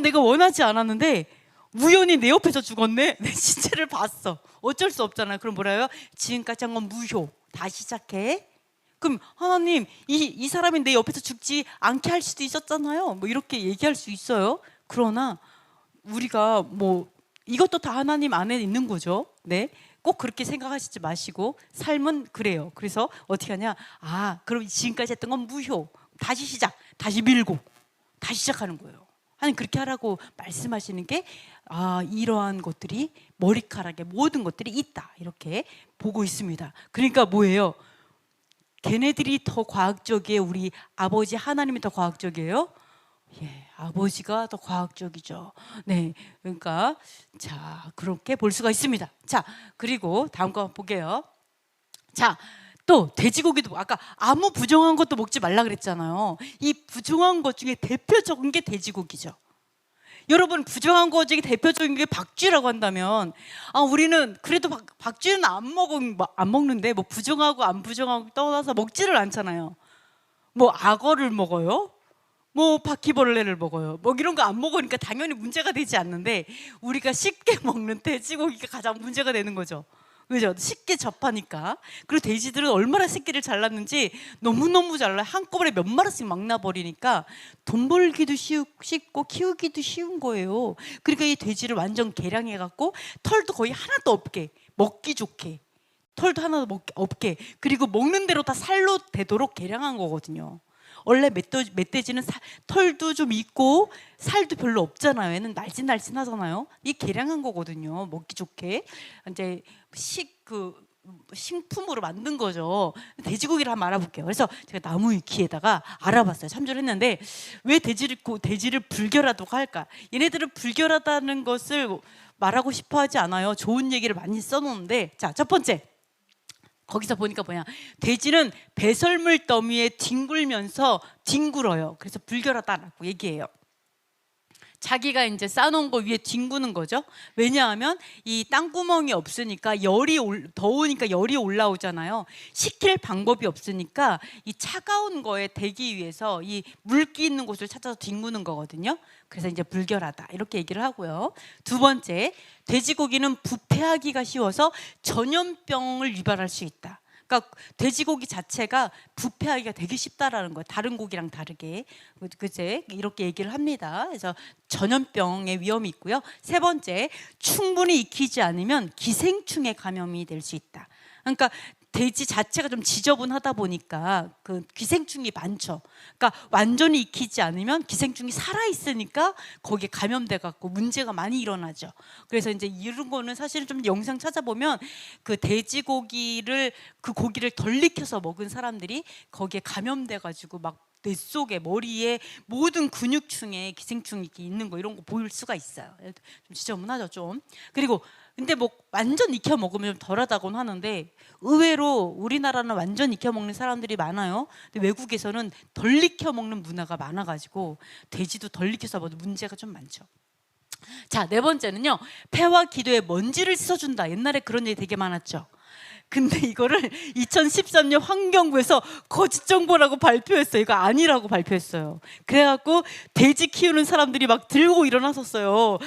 내가 원하지 않았는데 우연히 내 옆에서 죽었네. 내 시체를 봤어. 어쩔 수 없잖아요. 그럼 뭐라요? 지금까지 한 건 무효. 다시 시작해. 그럼 하나님, 이 사람이 내 옆에서 죽지 않게 할 수도 있었잖아요. 뭐 이렇게 얘기할 수 있어요. 그러나 우리가 뭐 이것도 다 하나님 안에 있는 거죠. 네, 꼭 그렇게 생각하시지 마시고 삶은 그래요. 그래서 어떻게 하냐? 그럼 지금까지 했던 건 무효. 다시 시작. 다시 밀고 다시 시작하는 거예요. 하나님 그렇게 하라고 말씀하시는 게 이러한 것들이 머리카락에 모든 것들이 있다. 이렇게 보고 있습니다. 그러니까 뭐예요? 걔네들이 더 과학적이에요? 우리 아버지 하나님이 더 과학적이에요? 예, 아버지가 더 과학적이죠. 네, 그러니까 자, 그렇게 볼 수가 있습니다. 자, 그리고 다음 거 볼게요. 자, 또 돼지고기도 아까 아무 부정한 것도 먹지 말라 그랬잖아요. 이 부정한 것 중에 대표적인 게 돼지고기죠. 여러분, 부정한 것 중에 대표적인 게 박쥐라고 한다면 우리는 그래도 박쥐는 안 먹는데 뭐 부정하고 안 부정하고 떠나서 먹지를 않잖아요. 뭐 악어를 먹어요? 뭐 바퀴벌레를 먹어요? 뭐 이런 거 안 먹으니까 당연히 문제가 되지 않는데 우리가 쉽게 먹는 돼지고기가 가장 문제가 되는 거죠. 그죠? 쉽게 접하니까. 그리고 돼지들은 얼마나 새끼를 잘랐는지 너무너무 잘라요. 한꺼번에 몇 마리씩 막 나버리니까 돈 벌기도 쉽고 키우기도 쉬운 거예요. 그러니까 이 돼지를 완전 개량해갖고 털도 거의 하나도 없게, 먹기 좋게, 털도 하나도 없게, 그리고 먹는 대로 다 살로 되도록 개량한 거거든요. 원래 멧돼지는 털도 좀 있고 살도 별로 없잖아요. 얘는 날씬날씬하잖아요. 이 개량한 거거든요. 먹기 좋게. 이제 식품으로 만든 거죠. 돼지고기를 한번 알아볼게요. 그래서 제가 나무 위키에다가 알아봤어요. 참조를 했는데 왜 돼지를 불결하다고 할까? 얘네들은 불결하다는 것을 말하고 싶어하지 않아요. 좋은 얘기를 많이 써놓는데, 자, 첫 번째 거기서 보니까 뭐냐, 돼지는 배설물 더미에 뒹굴면서 뒹굴어요. 그래서 불결하다라고 얘기해요. 자기가 이제 싸놓은 거 위에 뒹구는 거죠. 왜냐하면 이 땅구멍이 없으니까 더우니까 열이 올라오잖아요. 식힐 방법이 없으니까 이 차가운 거에 대기 위해서 이 물기 있는 곳을 찾아서 뒹구는 거거든요. 그래서 이제 불결하다 이렇게 얘기를 하고요. 두 번째, 돼지고기는 부패하기가 쉬워서 전염병을 유발할 수 있다. 그러니까 돼지고기 자체가 부패하기가 되게 쉽다라는 거예요. 다른 고기랑 다르게. 그제 이렇게 얘기를 합니다. 그래서 전염병의 위험이 있고요. 세 번째, 충분히 익히지 않으면 기생충에 감염이 될 수 있다. 그러니까 돼지 자체가 좀 지저분하다 보니까 그 기생충이 많죠. 그러니까 완전히 익히지 않으면 기생충이 살아 있으니까 거기에 감염돼 갖고 문제가 많이 일어나죠. 그래서 이제 이런 거는 사실은 좀 영상 찾아보면 그 돼지고기를 그 고기를 덜 익혀서 먹은 사람들이 거기에 감염돼 가지고 막 뇌 속에 머리에 모든 근육층에 기생충이 있는 거 이런 거 보일 수가 있어요. 좀 지저분하죠 좀. 그리고 근데 뭐 완전 익혀 먹으면 좀 덜하다고는 하는데 의외로 우리나라는 완전 익혀 먹는 사람들이 많아요. 근데 외국에서는 덜 익혀 먹는 문화가 많아가지고 돼지도 덜 익혀서 먹어도 문제가 좀 많죠. 자, 네 번째는요, 폐와 기도에 먼지를 씻어준다. 옛날에 그런 얘기 되게 많았죠. 근데 이거를 2013년 환경부에서 거짓 정보라고 발표했어요. 이거 아니라고 발표했어요. 그래갖고 돼지 키우는 사람들이 막 들고 일어나섰어요.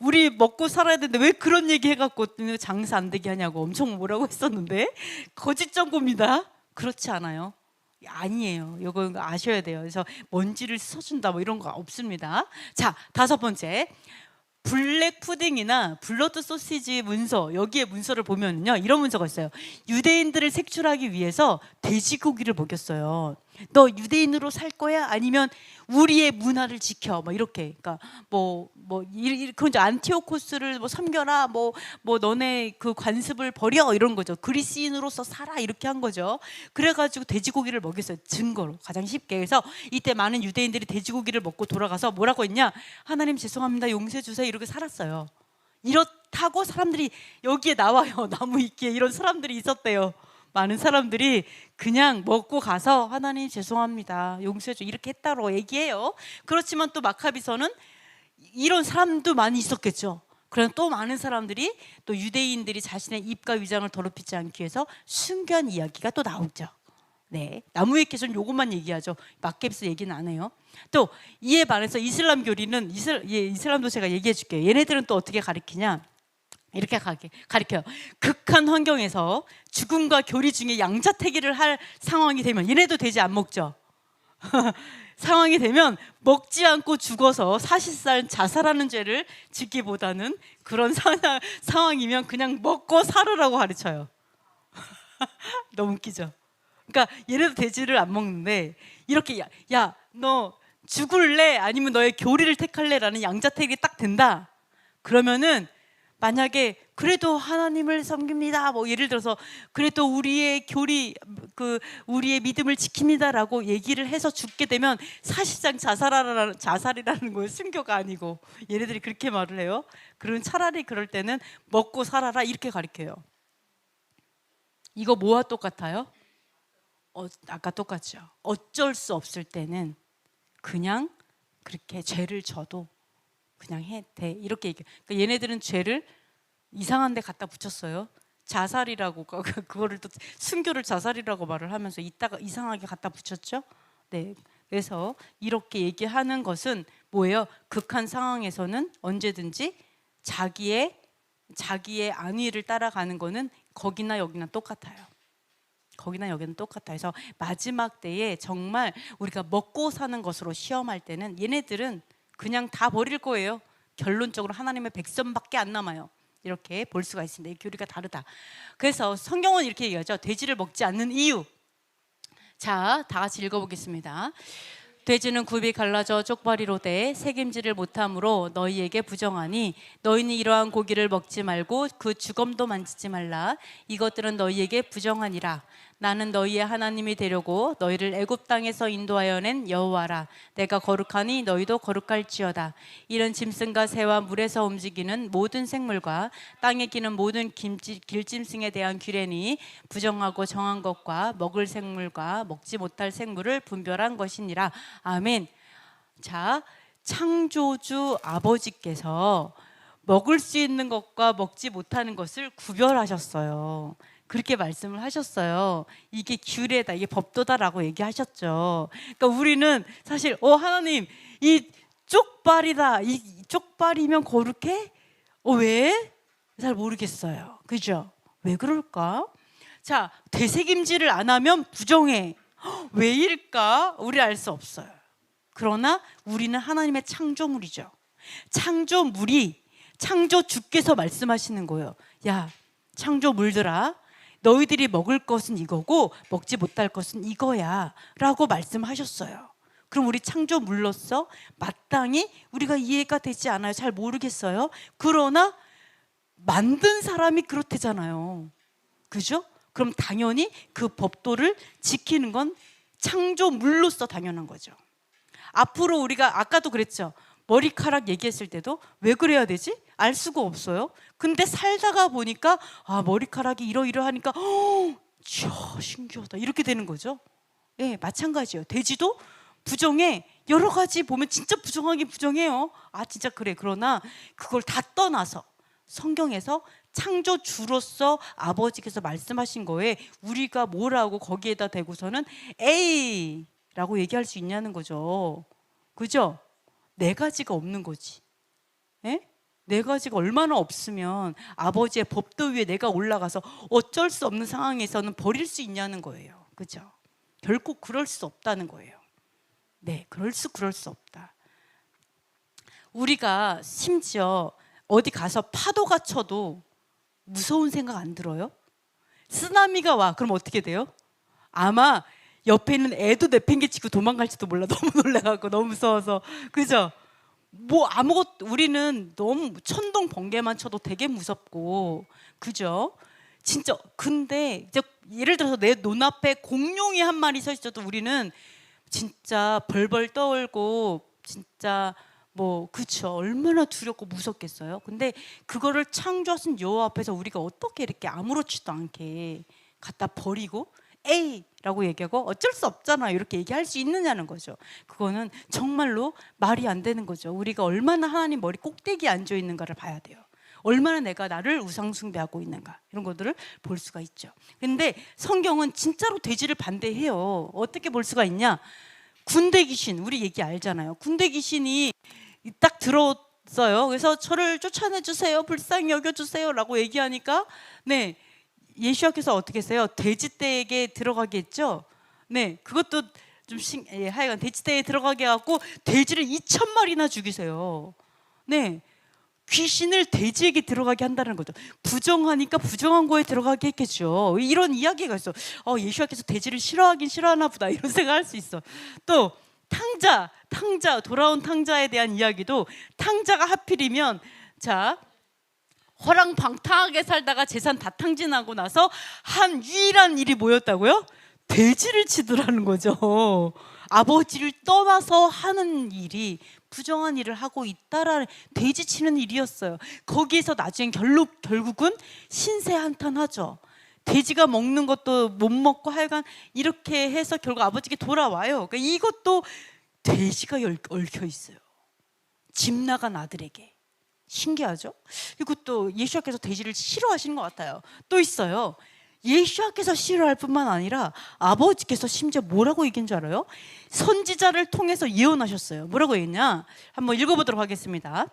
우리 먹고 살아야 되는데 왜 그런 얘기 해갖고 장사 안 되게 하냐고 엄청 뭐라고 했었는데 거짓 정보입니다. 그렇지 않아요. 아니에요. 이거 아셔야 돼요. 그래서 먼지를 써준다 뭐 이런 거 없습니다. 자, 다섯 번째, 블랙 푸딩이나 블러드 소시지 문서, 여기에 문서를 보면요 이런 문서가 있어요. 유대인들을 색출하기 위해서 돼지고기를 먹였어요. 너 유대인으로 살 거야? 아니면 우리의 문화를 지켜? 뭐 이렇게. 그러니까 그런 이제 안티오코스를 뭐 섬겨라. 뭐 너네 그 관습을 버려 이런 거죠. 그리스인으로서 살아 이렇게 한 거죠. 그래가지고 돼지고기를 먹였어요. 증거로 가장 쉽게. 그래서 이때 많은 유대인들이 돼지고기를 먹고 돌아가서 뭐라고 했냐? 하나님 죄송합니다. 용서해 주세요. 이렇게 살았어요. 이렇다고 사람들이 여기에 나와요. 나무 위키에 이런 사람들이 있었대요. 많은 사람들이 그냥 먹고 가서 하나님 죄송합니다. 용서해 줘 이렇게 했다고 얘기해요. 그렇지만 또 마카비서는 이런 사람도 많이 있었겠죠. 그럼 또 많은 사람들이 또 유대인들이 자신의 입과 위장을 더럽히지 않기 위해서 순교한 이야기가 또 나오죠. 네, 나무 위키에서는 요것만 얘기하죠. 마카비서 얘기는 안 해요. 또 이에 반해서 이슬람 교리는 이슬람도 제가 얘기해 줄게요. 얘네들은 또 어떻게 가르치냐? 이렇게 가르쳐요. 극한 환경에서 죽음과 교리 중에 양자택일을 할 상황이 되면, 얘네도 돼지 안 먹죠. 상황이 되면 먹지 않고 죽어서 사실상 자살하는 죄를 짓기보다는 그런 상황이면 그냥 먹고 살으라고 가르쳐요. 너무 웃기죠. 그러니까 얘네도 돼지를 안 먹는데 이렇게 야 너 죽을래? 아니면 너의 교리를 택할래? 라는 양자택일이 딱 된다. 그러면은 만약에 그래도 하나님을 섬깁니다. 뭐 예를 들어서 그래도 우리의 우리의 믿음을 지킵니다라고 얘기를 해서 죽게 되면 사실상 자살이라는 거예요. 순교가 아니고. 얘네들이 그렇게 말을 해요. 그러면 차라리 그럴 때는 먹고 살아라 이렇게 가르쳐요. 이거 뭐와 똑같아요? 아까 똑같죠. 어쩔 수 없을 때는 그냥 그렇게 죄를 져도 그냥 해 돼 이렇게 얘기해. 그러니까 얘네들은 죄를 이상한 데 갖다 붙였어요. 자살이라고 그거를 또 순교를 자살이라고 말을 하면서 이따가 이상하게 갖다 붙였죠. 네, 그래서 이렇게 얘기하는 것은 뭐예요? 극한 상황에서는 언제든지 자기의 안위를 따라가는 거는 거기나 여기나 똑같아요. 거기나 여기는 똑같아요. 그래서 마지막 때에 정말 우리가 먹고 사는 것으로 시험할 때는 얘네들은 그냥 다 버릴 거예요. 결론적으로 하나님의 백성밖에 안 남아요. 이렇게 볼 수가 있습니다. 이 교리가 다르다. 그래서 성경은 이렇게 얘기하죠. 돼지를 먹지 않는 이유. 자, 다 같이 읽어보겠습니다. 돼지는 굽이 갈라져 쪽발이로 돼 새김질을 못함으로 너희에게 부정하니 너희는 이러한 고기를 먹지 말고 그 주검도 만지지 말라. 이것들은 너희에게 부정하니라. 나는 너희의 하나님이 되려고 너희를 애굽 땅에서 인도하여 낸 여호와라. 내가 거룩하니 너희도 거룩할지어다. 이런 짐승과 새와 물에서 움직이는 모든 생물과 땅에 기는 모든 길짐승에 대한 규례니 부정하고 정한 것과 먹을 생물과 먹지 못할 생물을 분별한 것이니라. 아멘. 자, 창조주 아버지께서 먹을 수 있는 것과 먹지 못하는 것을 구별하셨어요. 그렇게 말씀을 하셨어요. 이게 규례다, 이게 법도다라고 얘기하셨죠. 그러니까 우리는 사실 하나님, 이 쪽발이다, 이 쪽발이면 거룩해? 왜? 잘 모르겠어요. 그죠? 왜 그럴까? 자, 되새김질을 안 하면 부정해. 왜일까? 우리 알 수 없어요. 그러나 우리는 하나님의 창조물이죠. 창조주께서 말씀하시는 거예요. 야, 창조물들아, 너희들이 먹을 것은 이거고 먹지 못할 것은 이거야 라고 말씀하셨어요. 그럼 우리 창조물로서 마땅히 우리가 이해가 되지 않아요. 잘 모르겠어요. 그러나 만든 사람이 그렇대잖아요. 그죠? 그럼 당연히 그 법도를 지키는 건 창조물로서 당연한 거죠. 앞으로 우리가 아까도 그랬죠. 머리카락 얘기했을 때도 왜 그래야 되지? 알 수가 없어요. 근데 살다가 보니까 머리카락이 이러이러하니까 신기하다 이렇게 되는 거죠. 예, 마찬가지예요. 돼지도 부정해. 여러 가지 보면 진짜 부정하긴 부정해요. 진짜 그래. 그러나 그걸 다 떠나서 성경에서 창조주로서 아버지께서 말씀하신 거에 우리가 뭐라고 거기에다 대고서는 에이 라고 얘기할 수 있냐는 거죠. 그죠? 네 가지가 없는 거지. 예? 네 가지가 얼마나 없으면 아버지의 법도 위에 내가 올라가서 어쩔 수 없는 상황에서는 버릴 수 있냐는 거예요. 그죠? 결코 그럴 수 없다는 거예요. 네, 그럴 수 없다. 우리가 심지어 어디 가서 파도가 쳐도 무서운 생각 안 들어요? 쓰나미가 와. 그럼 어떻게 돼요? 아마 옆에 있는 애도 내팽개치고 도망갈지도 몰라. 너무 놀라갖고 너무 무서워서. 그죠? 우리는 너무 천둥 번개만 쳐도 되게 무섭고, 그죠? 진짜. 근데 이제 예를 들어서 내 눈앞에 공룡이 한 마리 서 있어도 우리는 진짜 벌벌 떨고 진짜 그쵸, 얼마나 두렵고 무섭겠어요. 근데 그거를 창조하신 여호와 앞에서 우리가 어떻게 이렇게 아무렇지도 않게 갖다 버리고 에이 라고 얘기하고 어쩔 수 없잖아 이렇게 얘기할 수 있느냐는 거죠. 그거는 정말로 말이 안 되는 거죠. 우리가 얼마나 하나님 머리 꼭대기에 앉아 있는가를 봐야 돼요. 얼마나 내가 나를 우상숭배하고 있는가 이런 것들을 볼 수가 있죠. 근데 성경은 진짜로 돼지를 반대해요. 어떻게 볼 수가 있냐? 군대 귀신, 우리 얘기 알잖아요. 군대 귀신이 딱 들어왔어요. 그래서 저를 쫓아내주세요, 불쌍히 여겨주세요 라고 얘기하니까 네, 예수님께서 어떻게 했어요? 돼지떼에게 들어가게 했죠. 네, 그것도 좀 하여간 돼지떼에 들어가게 해갖고 돼지를 2,000마리나 죽이세요. 네, 귀신을 돼지에게 들어가게 한다는 거죠. 부정하니까 부정한 거에 들어가게 했겠죠. 이런 이야기가 있어. 예수님께서 돼지를 싫어하긴 싫어하나 보다 이런 생각할 수 있어. 또 탕자 돌아온 탕자에 대한 이야기도 탕자가 하필이면 허랑방탕하게 살다가 재산 다 탕진하고 나서 한 유일한 일이 뭐였다고요? 돼지를 치더라는 거죠. 아버지를 떠나서 하는 일이 부정한 일을 하고 있다라는, 돼지 치는 일이었어요. 거기에서 나중에 결국은 신세 한탄하죠. 돼지가 먹는 것도 못 먹고 하여간 이렇게 해서 결국 아버지께 돌아와요. 그러니까 이것도 돼지가 얽혀 있어요. 집 나간 아들에게. 신기하죠? 그리고 또 예수님께서 돼지를 싫어하시는 것 같아요. 또 있어요. 예수님께서 싫어할 뿐만 아니라 아버지께서 심지어 뭐라고 얘기한 줄 알아요? 선지자를 통해서 예언하셨어요. 뭐라고 했냐? 한번 읽어보도록 하겠습니다.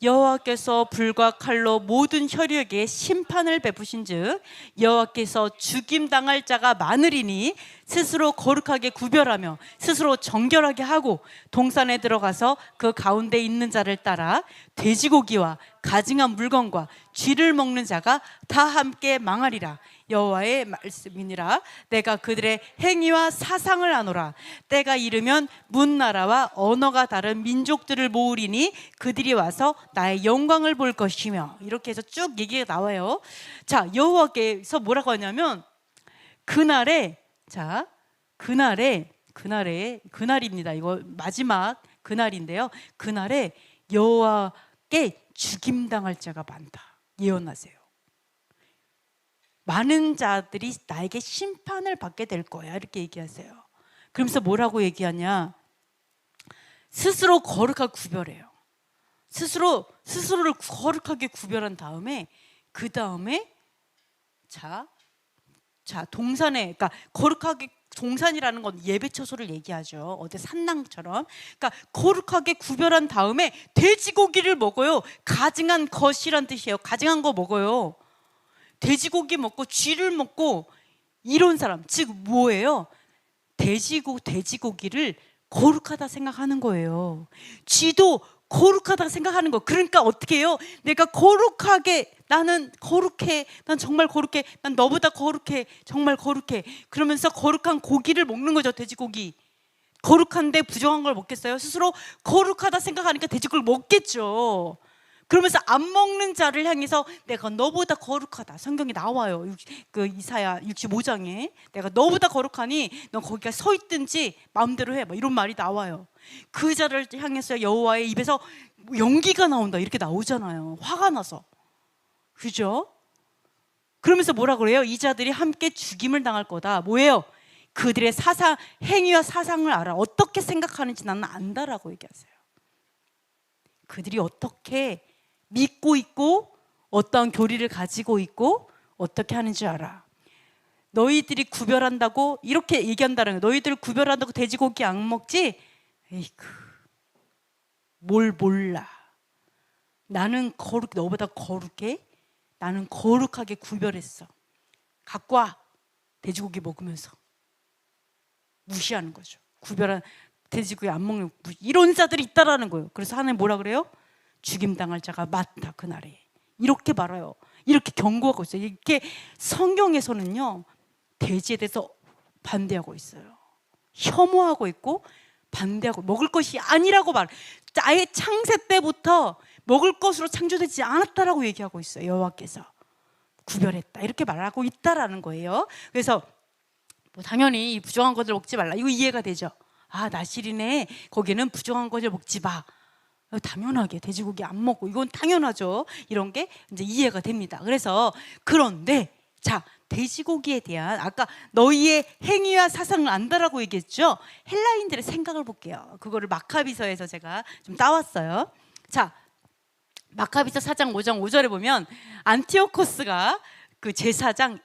여호와께서 불과 칼로 모든 혈육에 심판을 베푸신즉 여호와께서 죽임당할 자가 많으리니 스스로 거룩하게 구별하며 스스로 정결하게 하고 동산에 들어가서 그 가운데 있는 자를 따라 돼지고기와 가증한 물건과 쥐를 먹는 자가 다 함께 망하리라. 여호와의 말씀이니라. 내가 그들의 행위와 사상을 아노라. 때가 이르면 문나라와 언어가 다른 민족들을 모으리니 그들이 와서 나의 영광을 볼 것이며. 이렇게 해서 쭉 얘기가 나와요. 자, 여호와께서 뭐라고 하냐면 그날에, 자, 그날입니다. 이거 마지막 그날인데요. 그날에 여호와께 죽임당할 자가 많다. 예언하세요. 많은 자들이 나에게 심판을 받게 될 거야. 이렇게 얘기하세요. 그러면서 뭐라고 얘기하냐? 스스로 거룩하게 구별해요. 스스로를 거룩하게 구별한 다음에 그 다음에 자 동산에, 그러니까 거룩하게, 동산이라는 건 예배 처소를 얘기하죠. 어디 산낭처럼. 그러니까 거룩하게 구별한 다음에 돼지고기를 먹어요. 가증한 것이란 뜻이에요. 가증한 거 먹어요. 돼지고기 먹고 쥐를 먹고 이런 사람, 즉 뭐예요? 돼지고기를 거룩하다 생각하는 거예요. 쥐도 거룩하다 생각하는 거. 그러니까 어떻게 해요? 내가 거룩하게, 나는 거룩해, 난 정말 거룩해, 난 너보다 거룩해, 정말 거룩해. 그러면서 거룩한 고기를 먹는 거죠. 돼지고기. 거룩한데 부정한 걸 먹겠어요? 스스로 거룩하다 생각하니까 돼지고기를 먹겠죠. 그러면서 안 먹는 자를 향해서 내가 너보다 거룩하다. 성경에 나와요. 그 이사야 65장에 내가 너보다 거룩하니 너 거기가 서 있든지 마음대로 해. 이런 말이 나와요. 그 자를 향해서 여호와의 입에서 연기가 나온다. 이렇게 나오잖아요. 화가 나서. 그죠? 그러면서 뭐라 그래요? 이 자들이 함께 죽임을 당할 거다. 뭐예요? 그들의 사상, 행위와 사상을 알아. 어떻게 생각하는지 나는 안다라고 얘기하세요. 그들이 어떻게 믿고 있고 어떤 교리를 가지고 있고 어떻게 하는지 알아. 너희들이 구별한다고 이렇게 얘기한다는 거예요. 너희들 구별한다고 돼지고기 안 먹지? 에이그, 뭘 몰라. 나는 너보다 거룩해. 나는 거룩하게 구별했어. 갖고 와. 돼지고기 먹으면서 무시하는 거죠. 구별한 돼지고기 안 먹는 이런 자들이 있다라는 거예요. 그래서 하나님 뭐라 그래요? 죽임당할 자가 많다. 그날에 이렇게 말해요. 이렇게 경고하고 있어요. 이렇게 성경에서는요 돼지에 대해서 반대하고 있어요. 혐오하고 있고 반대하고, 먹을 것이 아니라고 아예 창세 때부터 먹을 것으로 창조되지 않았다라고 얘기하고 있어요. 여호와께서 구별했다 이렇게 말하고 있다라는 거예요. 그래서 뭐 당연히 부정한 것을 먹지 말라, 이거 이해가 되죠. 아, 나실이네, 거기는 부정한 것을 먹지 마. 당연하게 돼지고기 안 먹고, 이건 당연하죠. 이런 게 이제 이해가 됩니다. 그래서 그런데 자, 돼지고기에 대한 아까 너희의 행위와 사상을 안다라고 얘기했죠. 헬라인들의 생각을 볼게요. 그거를 마카비서에서 제가 좀 따왔어요. 자, 마카비서 4장 5장 5절에 보면 안티오코스가 그 제사장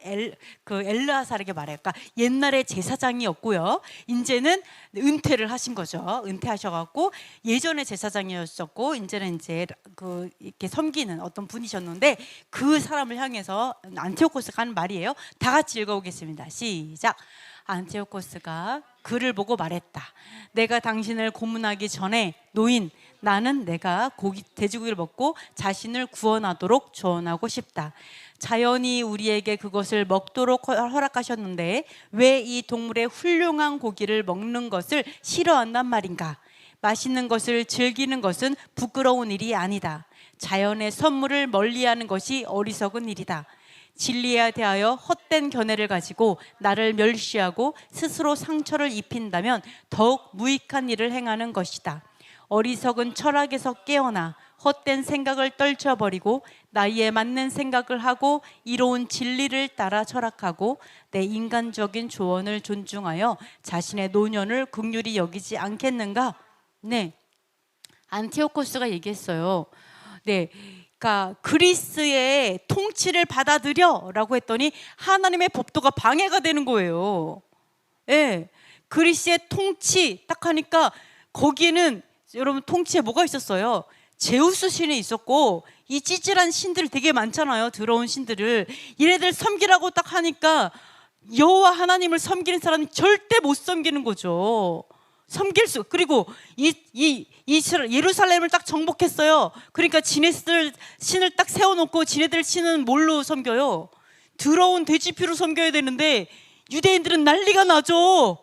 엘르하살에게 말해요. 그러니까 옛날에 제사장이었고요. 이제는 은퇴를 하신 거죠. 은퇴하셔갖고 예전에 제사장이었었고 이제는 이제 그 이렇게 섬기는 어떤 분이셨는데 그 사람을 향해서 안티오코스가 하는 말이에요. 다 같이 읽어보겠습니다. 시작. 안티오코스가 그를 보고 말했다. 내가 당신을 고문하기 전에 노인, 나는 내가 돼지고기를 먹고 자신을 구원하도록 조언하고 싶다. 자연이 우리에게 그것을 먹도록 허락하셨는데 왜 이 동물의 훌륭한 고기를 먹는 것을 싫어한단 말인가? 맛있는 것을 즐기는 것은 부끄러운 일이 아니다. 자연의 선물을 멀리하는 것이 어리석은 일이다. 진리에 대하여 헛된 견해를 가지고 나를 멸시하고 스스로 상처를 입힌다면 더욱 무익한 일을 행하는 것이다. 어리석은 철학에서 깨어나 헛된 생각을 떨쳐버리고 나이에 맞는 생각을 하고 이로운 진리를 따라 철학하고 내 인간적인 조언을 존중하여 자신의 노년을 긍휼히 여기지 않겠는가? 네, 안티오코스가 얘기했어요. 네, 그러니까 그리스의 통치를 받아들여라고 했더니 하나님의 법도가 방해가 되는 거예요. 네, 그리스의 통치 딱 하니까 거기에는 여러분 통치에 뭐가 있었어요? 제우스 신이 있었고 이 찌질한 신들 되게 많잖아요. 더러운 신들을 얘네들 섬기라고 딱 하니까 여호와 하나님을 섬기는 사람이 절대 못 섬기는 거죠. 그리고 예루살렘을 딱 정복했어요. 그러니까 지네들 신을 딱 세워놓고 지네들 신은 뭘로 섬겨요? 더러운 돼지피로 섬겨야 되는데 유대인들은 난리가 나죠.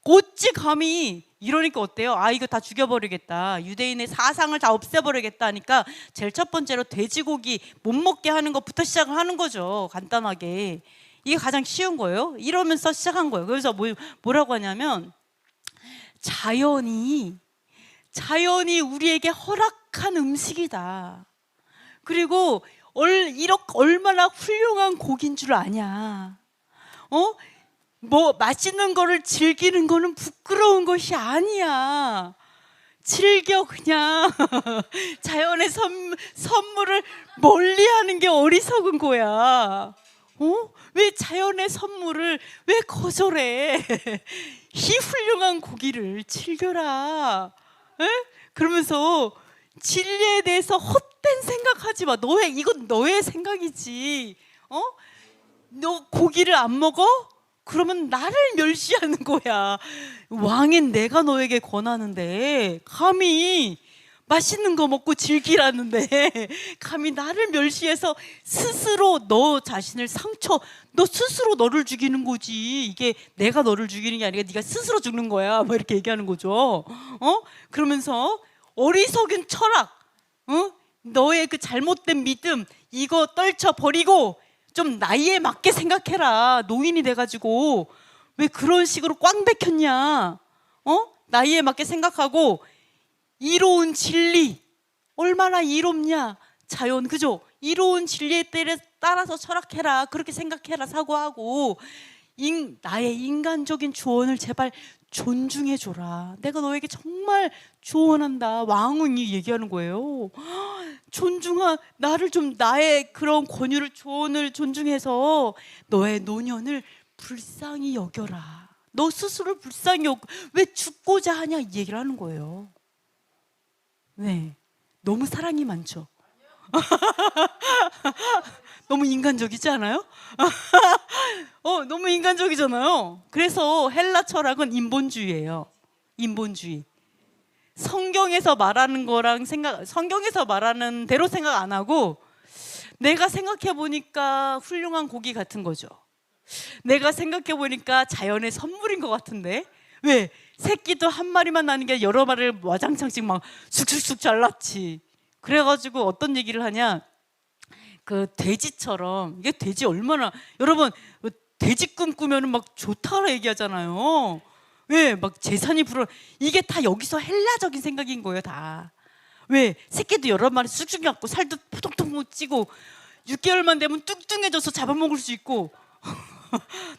어찌 감히. 이러니까 어때요? 아, 이거 다 죽여버리겠다, 유대인의 사상을 다 없애버리겠다 하니까 제일 첫 번째로 돼지고기 못 먹게 하는 것부터 시작을 하는 거죠. 간단하게. 이게 가장 쉬운 거예요. 이러면서 시작한 거예요. 그래서 뭐라고 하냐면 자연이 우리에게 허락한 음식이다. 그리고 이렇게 얼마나 훌륭한 고기인 줄 아냐. 뭐 맛있는 거를 즐기는 거는 부끄러운 것이 아니야. 즐겨 그냥. 자연의 선물을 멀리하는 게 어리석은 거야. 왜 자연의 선물을 왜 거절해? 이 훌륭한 고기를 즐겨라. 에? 그러면서 진리에 대해서 헛된 생각하지 마. 이건 너의 생각이지. 너 고기를 안 먹어? 그러면 나를 멸시하는 거야. 왕인 내가 너에게 권하는데 감히 맛있는 거 먹고 즐기라는데 감히 나를 멸시해서 스스로 너 자신을 너 스스로 너를 죽이는 거지. 이게 내가 너를 죽이는 게 아니라 네가 스스로 죽는 거야. 뭐 이렇게 얘기하는 거죠. 그러면서 어리석은 철학, 너의 그 잘못된 믿음 이거 떨쳐버리고 좀 나이에 맞게 생각해라. 노인이 돼가지고 왜 그런 식으로 꽝 백혔냐. 나이에 맞게 생각하고 이로운 진리, 얼마나 이롭냐. 자연, 그죠? 이로운 진리에 따라서 철학해라. 그렇게 생각해라. 사고하고 나의 인간적인 조언을 제발 존중해줘라. 내가 너에게 정말 조언한다. 왕이 얘기하는 거예요. 나를 좀 나의 그런 권유를, 조언을 존중해서 너의 노년을 불쌍히 여겨라. 너 스스로 불쌍히 왜 죽고자 하냐, 이 얘기를 하는 거예요. 네, 너무 사랑이 많죠. 너무 인간적이지 않아요? 너무 인간적이잖아요. 그래서 헬라 철학은 인본주의예요. 인본주의. 성경에서 말하는 성경에서 말하는 대로 생각 안 하고 내가 생각해 보니까 훌륭한 고기 같은 거죠. 내가 생각해 보니까 자연의 선물인 것 같은데 왜 새끼도 한 마리만 나는 게 여러 마리를 와장창씩 막 쑥쑥쑥 잘랐지. 그래가지고 어떤 얘기를 하냐, 그 돼지처럼, 이게 돼지 얼마나, 여러분 돼지 꿈꾸면 막 좋다라 얘기하잖아요. 왜 막 재산이 이게 다 여기서 헬라적인 생각인 거예요. 다. 왜 새끼도 여러 마리 쑥쑥 갖고 살도 포동통 찌고 6개월만 되면 뚱뚱해져서 잡아먹을 수 있고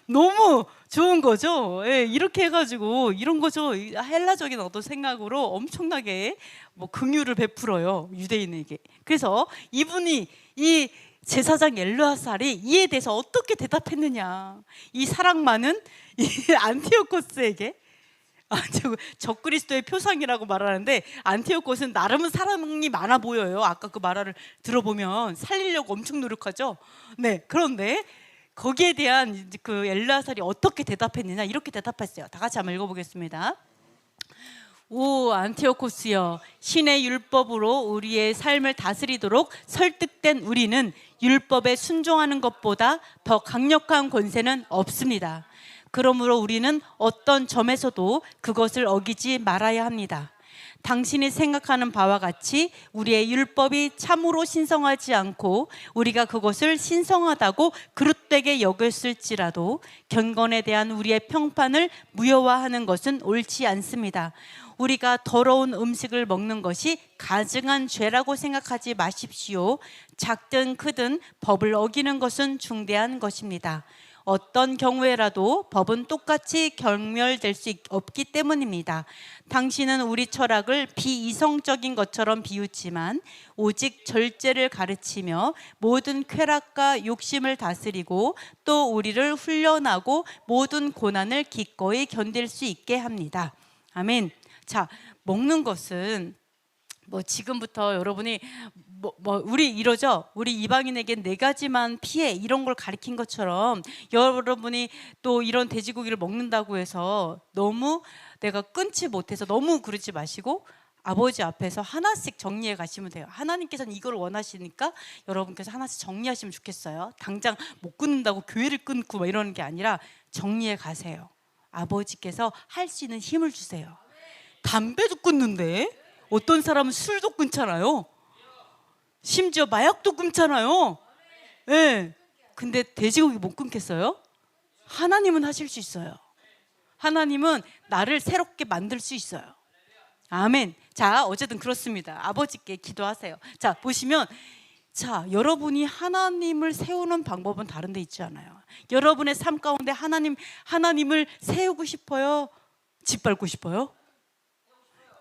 너무 좋은 거죠. 예, 이렇게 해가지고 이런 거죠. 헬라적인 어떤 생각으로 엄청나게 뭐 긍휼을 베풀어요, 유대인에게. 그래서 이분이, 이 제사장 엘르아살이 이에 대해서 어떻게 대답했느냐, 이 사랑 많은 이 안티오코스에게. 적그리스도의 표상이라고 말하는데 안티오코스는 나름은 사랑이 많아 보여요. 아까 그 말을 들어보면 살리려고 엄청 노력하죠. 네, 그런데 거기에 대한 그 엘르아살이 어떻게 대답했느냐, 이렇게 대답했어요. 다 같이 한번 읽어보겠습니다. 오 안티오코스여, 신의 율법으로 우리의 삶을 다스리도록 설득된 우리는 율법에 순종하는 것보다 더 강력한 권세는 없습니다. 그러므로 우리는 어떤 점에서도 그것을 어기지 말아야 합니다. 당신이 생각하는 바와 같이 우리의 율법이 참으로 신성하지 않고 우리가 그것을 신성하다고 그릇되게 여겼을지라도 경건에 대한 우리의 평판을 무효화하는 것은 옳지 않습니다. 우리가 더러운 음식을 먹는 것이 가증한 죄라고 생각하지 마십시오. 작든 크든 법을 어기는 것은 중대한 것입니다. 어떤 경우에라도 법은 똑같이 경멸될 수 없기 때문입니다. 당신은 우리 철학을 비이성적인 것처럼 비웃지만 오직 절제를 가르치며 모든 쾌락과 욕심을 다스리고 또 우리를 훈련하고 모든 고난을 기꺼이 견딜 수 있게 합니다. 아멘. 자, 먹는 것은 뭐 지금부터 여러분이 우리 이러죠. 우리 이방인에게 4가지만 피해, 이런 걸 가리킨 것처럼 여러분이 또 이런 돼지고기를 먹는다고 해서 너무 내가 끊지 못해서 너무 그러지 마시고, 아버지 앞에서 하나씩 정리해 가시면 돼요. 하나님께서는 이걸 원하시니까 여러분께서 하나씩 정리하시면 좋겠어요. 당장 못 끊는다고 교회를 끊고 막 이러는 게 아니라 정리해 가세요. 아버지께서 할 수 있는 힘을 주세요. 담배도 끊는데 어떤 사람은 술도 끊잖아요. 심지어 마약도 끊잖아요. 네. 근데 돼지고기 못 끊겠어요? 하나님은 하실 수 있어요. 하나님은 나를 새롭게 만들 수 있어요. 아멘. 자, 어쨌든 그렇습니다. 아버지께 기도하세요. 자, 보시면, 자, 여러분이 하나님을 세우는 방법은 다른 데 있지 않아요. 여러분의 삶 가운데 하나님을 세우고 싶어요? 짓밟고 싶어요?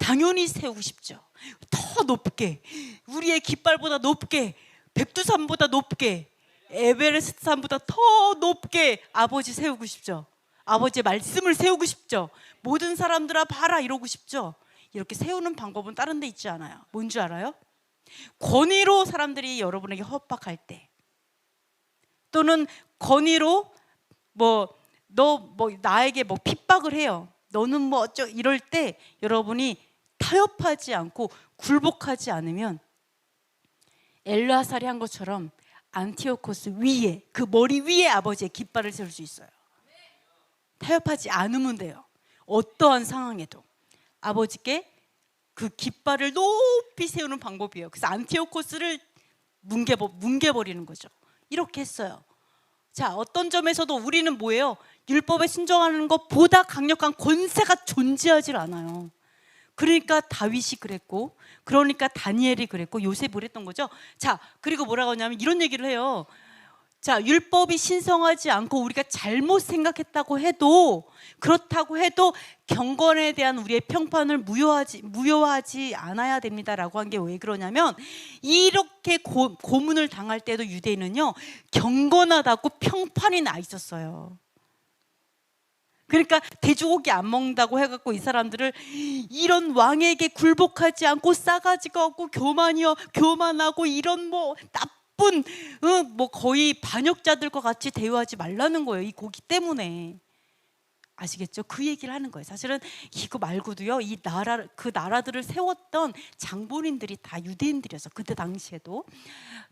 당연히 세우고 싶죠. 더 높게, 우리의 깃발보다 높게, 백두산보다 높게, 에베레스트 산보다 더 높게 아버지 세우고 싶죠. 아버지의 말씀을 세우고 싶죠. 모든 사람들아 봐라 이러고 싶죠. 이렇게 세우는 방법은 다른 데 있지 않아요. 뭔지 알아요? 권위로 사람들이 여러분에게 협박할 때, 또는 권위로 너 나에게 핍박을 해요. 너는 뭐 어쩌 이럴 때 여러분이 타협하지 않고 굴복하지 않으면 엘르하살이 한 것처럼 안티오코스 위에, 그 머리 위에 아버지의 깃발을 세울 수 있어요. 타협하지 않으면 돼요. 어떠한 상황에도 아버지께 그 깃발을 높이 세우는 방법이에요. 그래서 안티오코스를 뭉개버리는 거죠. 이렇게 했어요. 자, 어떤 점에서도 우리는 뭐예요? 율법에 순종하는 것보다 강력한 권세가 존재하질 않아요. 그러니까 다윗이 그랬고, 그러니까 다니엘이 그랬고, 요셉이 그랬던 거죠. 자, 그리고 뭐라고 하냐면 이런 얘기를 해요. 자, 율법이 신성하지 않고 우리가 잘못 생각했다고 해도, 그렇다고 해도 경건에 대한 우리의 평판을 무효하지 않아야 됩니다라고 한 게 왜 그러냐면, 이렇게 고문을 당할 때도 유대인은요, 경건하다고 평판이 나 있었어요. 그러니까 돼지고기 안 먹는다고 해갖고 이 사람들을 이런 왕에게 굴복하지 않고 싸가지가 없고 교만하고 이런 나쁜 거의 반역자들과 같이 대우하지 말라는 거예요. 이 고기 때문에. 아시겠죠? 그 얘기를 하는 거예요. 사실은 이거 말고도요, 그 나라들을 세웠던 장본인들이 다 유대인들이어서, 그때 당시에도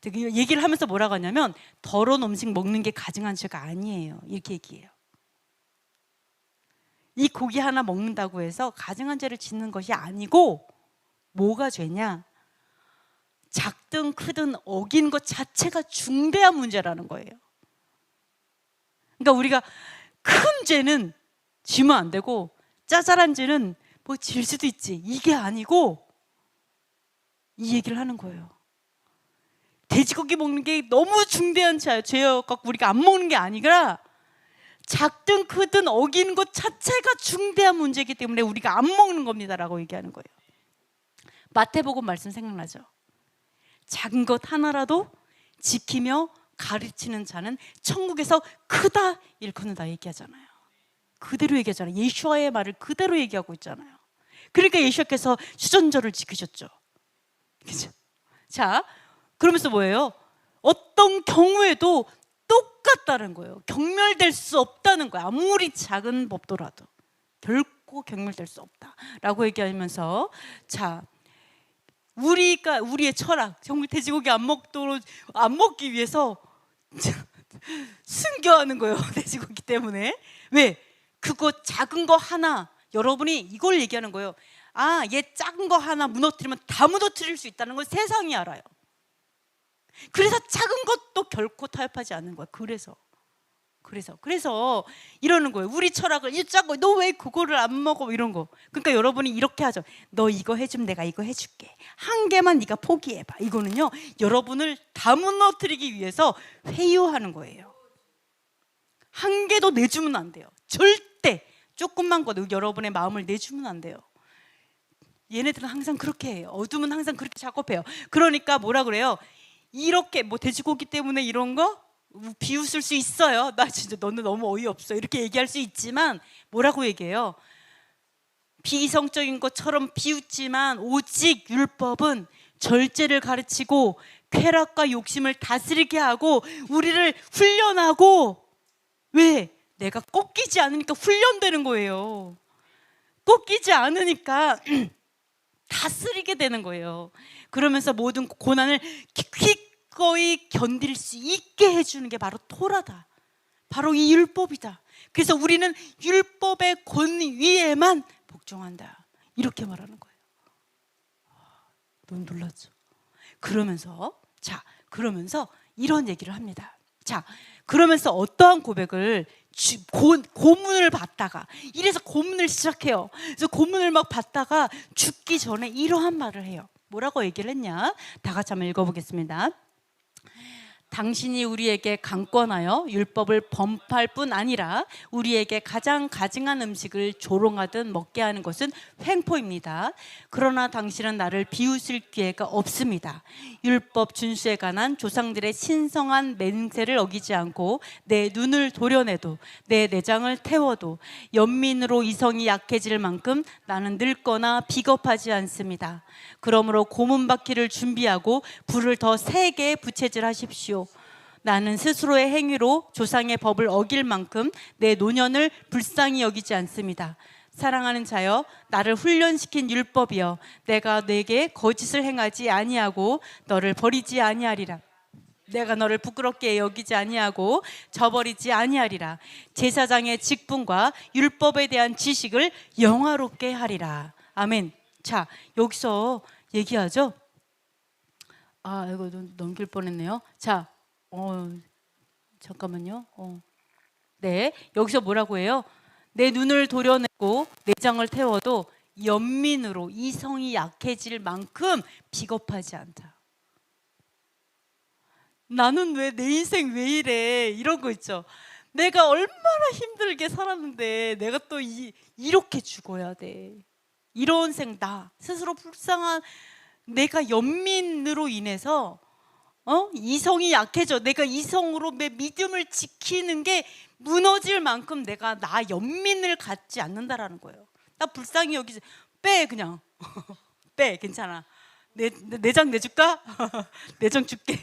얘기를 하면서 뭐라고 하냐면, 더러운 음식 먹는 게 가증한 죄가 아니에요. 이렇게 얘기해요. 이 고기 하나 먹는다고 해서 가증한 죄를 짓는 것이 아니고, 뭐가 죄냐? 작든 크든 어긴 것 자체가 중대한 문제라는 거예요. 그러니까 우리가 큰 죄는 지면 안 되고, 짜잘한 죄는 질 수도 있지, 이게 아니고 이 얘기를 하는 거예요. 돼지고기 먹는 게 너무 중대한 죄여서 우리가 안 먹는 게 아니라, 작든 크든 어기는 것 자체가 중대한 문제이기 때문에 우리가 안 먹는 겁니다라고 얘기하는 거예요. 마태복음 말씀 생각나죠? 작은 것 하나라도 지키며 가르치는 자는 천국에서 크다 일컫는다 얘기하잖아요. 그대로 얘기하잖아요. 예수와의 말을 그대로 얘기하고 있잖아요. 그러니까 예수께서 수전절을 지키셨죠. 그죠? 자, 그러면서 뭐예요? 어떤 경우에도 똑같다는 거예요. 경멸될 수 없다는 거예요. 아무리 작은 법도라도 결코 경멸될 수 없다라고 얘기하면서, 자, 우리의 철학, 정말 돼지고기 안 먹기 위해서 순교하는 거예요. 돼지고기 때문에. 왜? 그거 작은 거 하나, 여러분이 이걸 얘기하는 거예요. 아, 얘 작은 거 하나 무너뜨리면 다 무너뜨릴 수 있다는 걸 세상이 알아요. 그래서 작은 것도 결코 타협하지 않는 거예요. 그래서 이러는 거예요. 우리 철학을, 이 작은 거, 너 왜 그거를 안 먹어? 이런 거. 그러니까 여러분이 이렇게 하죠. 너 이거 해주면 내가 이거 해줄게. 한 개만 네가 포기해봐. 이거는요, 여러분을 다 무너뜨리기 위해서 회유하는 거예요. 한 개도 내주면 안 돼요. 절대. 조금만 거도 여러분의 마음을 내주면 안 돼요. 얘네들은 항상 그렇게 해요. 어둠은 항상 그렇게 작업해요. 그러니까 뭐라 그래요? 이렇게 돼지고기 때문에 이런 거 비웃을 수 있어요. 나 진짜 너는 너무 어이없어 이렇게 얘기할 수 있지만, 뭐라고 얘기해요? 비이성적인 것처럼 비웃지만 오직 율법은 절제를 가르치고 쾌락과 욕심을 다스리게 하고 우리를 훈련하고, 왜? 내가 꺾이지 않으니까 훈련되는 거예요. 꺾이지 않으니까 다스리게 되는 거예요. 그러면서 모든 고난을 기꺼이 견딜 수 있게 해주는 게 바로 토라다. 바로 이 율법이다. 그래서 우리는 율법의 권위에만 복종한다. 이렇게 말하는 거예요. 너무 놀랐죠? 그러면서 이런 얘기를 합니다. 자, 그러면서 어떠한 고백을 고문을 받다가, 이래서 고문을 시작해요. 그래서 고문을 막 받다가 죽기 전에 이러한 말을 해요. 뭐라고 얘기를 했냐? 다 같이 한번 읽어보겠습니다. 당신이 우리에게 강권하여 율법을 범할 뿐 아니라 우리에게 가장 가증한 음식을 조롱하듯 먹게 하는 것은 횡포입니다. 그러나 당신은 나를 비웃을 기회가 없습니다. 율법 준수에 관한 조상들의 신성한 맹세를 어기지 않고 내 눈을 도려내도 내 내장을 태워도 연민으로 이성이 약해질 만큼 나는 늙거나 비겁하지 않습니다. 그러므로 고문받기를 준비하고 불을 더 세게 부채질하십시오. 나는 스스로의 행위로 조상의 법을 어길 만큼 내 노년을 불쌍히 여기지 않습니다. 사랑하는 자여, 나를 훈련시킨 율법이여, 내가 내게 거짓을 행하지 아니하고 너를 버리지 아니하리라. 내가 너를 부끄럽게 여기지 아니하고 저버리지 아니하리라. 제사장의 직분과 율법에 대한 지식을 영화롭게 하리라. 아멘. 자, 여기서 얘기하죠. 이거 넘길 뻔했네요. 자, 잠깐만요. 네, 여기서 뭐라고 해요? 내 눈을 도려내고 내장을 태워도 연민으로 이성이 약해질 만큼 비겁하지 않다. 나는 왜 내 인생 왜 이래? 이런 거 있죠. 내가 얼마나 힘들게 살았는데 내가 또 이렇게 죽어야 돼. 이런 나 스스로 불쌍한 내가 연민으로 인해서 이성이 약해져. 내가 이성으로 내 믿음을 지키는 게 무너질 만큼 내가 나 연민을 갖지 않는다라는 거예요. 나 불쌍히 여기지. 빼 그냥. 빼 괜찮아. 내장 내줄까? 내장 줄게.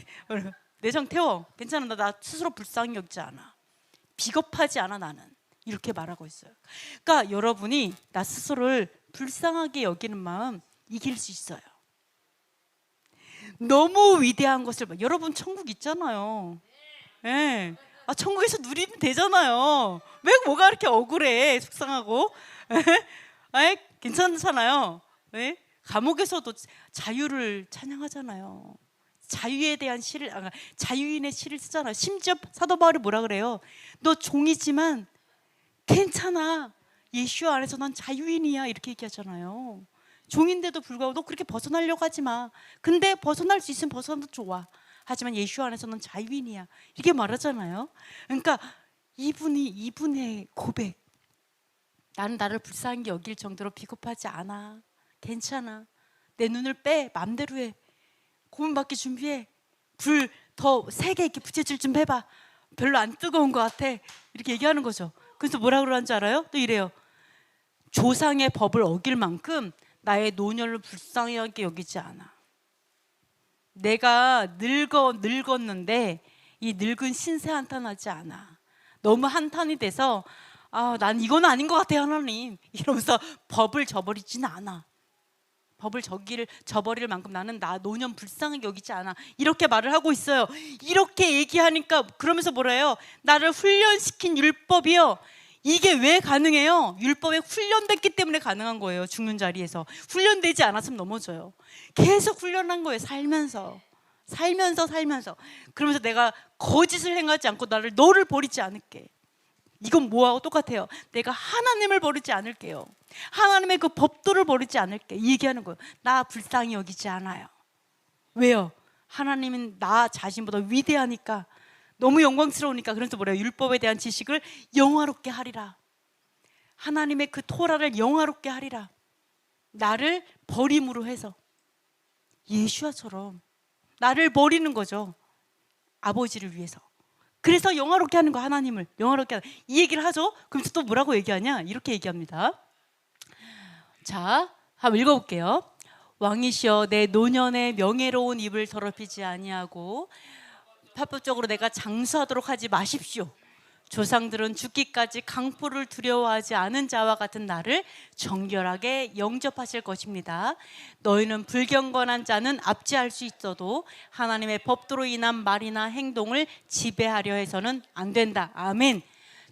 내장 태워. 괜찮아. 나 스스로 불쌍히 여기지 않아. 비겁하지 않아 나는. 이렇게 말하고 있어요. 그러니까 여러분이 나 스스로를 불쌍하게 여기는 마음 이길 수 있어요. 너무 위대한 것을 여러분 천국 있잖아요. 네. 천국에서 누리면 되잖아요. 왜 뭐가 이렇게 억울해? 속상하고. 괜찮잖아요. 네? 감옥에서도 자유를 찬양하잖아요. 자유에 대한 자유인의 시를 쓰잖아요. 심지어 사도 바울이 뭐라 그래요? 너 종이지만 괜찮아. 예수 안에서 난 자유인이야. 이렇게 얘기하잖아요. 종인데도 불구하고 너 그렇게 벗어나려고 하지 마. 근데 벗어날 수 있으면 벗어나도 좋아. 하지만 예수 안에서는 자유인이야. 이렇게 말하잖아요. 그러니까 이분의 고백. 나는 나를 불쌍히 여길 정도로 비겁하지 않아. 괜찮아. 내 눈을 빼. 맘대로 해. 고문받기 준비해. 불 더 세게 이렇게 부채질 좀 해봐. 별로 안 뜨거운 것 같아. 이렇게 얘기하는 거죠. 그래서 뭐라 그러는 줄 알아요? 또 이래요. 조상의 법을 어길 만큼 나의 노년을 불쌍하게 여기지 않아. 내가 늙었는데 이 늙은 신세 한탄하지 않아. 너무 한탄이 돼서 난 이건 아닌 것 같아 하나님 이러면서 법을 저버리지는 않아. 법을 저버릴 만큼 나는 나 노년 불쌍하게 여기지 않아. 이렇게 말을 하고 있어요. 이렇게 얘기하니까 그러면서 뭐래요? 나를 훈련시킨 율법이요. 이게 왜 가능해요? 율법에 훈련됐기 때문에 가능한 거예요. 죽는 자리에서 훈련되지 않았으면 넘어져요. 계속 훈련한 거예요. 살면서 그러면서 내가 거짓을 행하지 않고 너를 버리지 않을게. 이건 뭐하고 똑같아요. 내가 하나님을 버리지 않을게요. 하나님의 그 법도를 버리지 않을게. 이 얘기하는 거예요. 나 불쌍히 여기지 않아요. 왜요? 하나님은 나 자신보다 위대하니까, 너무 영광스러우니까. 그래서 뭐래요? 율법에 대한 지식을 영화롭게 하리라. 하나님의 그 토라를 영화롭게 하리라. 나를 버림으로 해서 예수아처럼 나를 버리는 거죠. 아버지를 위해서. 그래서 영화롭게 하는 거, 하나님을 영화롭게 하는, 이 얘기를 하죠. 그럼 또 뭐라고 얘기하냐? 이렇게 얘기합니다. 자, 한번 읽어볼게요. 왕이시여, 내 노년의 명예로운 입을 더럽히지 아니하고 합법적으로 내가 장수하도록 하지 마십시오. 조상들은 죽기까지 강포를 두려워하지 않은 자와 같은 나를 정결하게 영접하실 것입니다. 너희는 불경건한 자는 압제할 수 있어도 하나님의 법도로 인한 말이나 행동을 지배하려 해서는 안 된다. 아멘.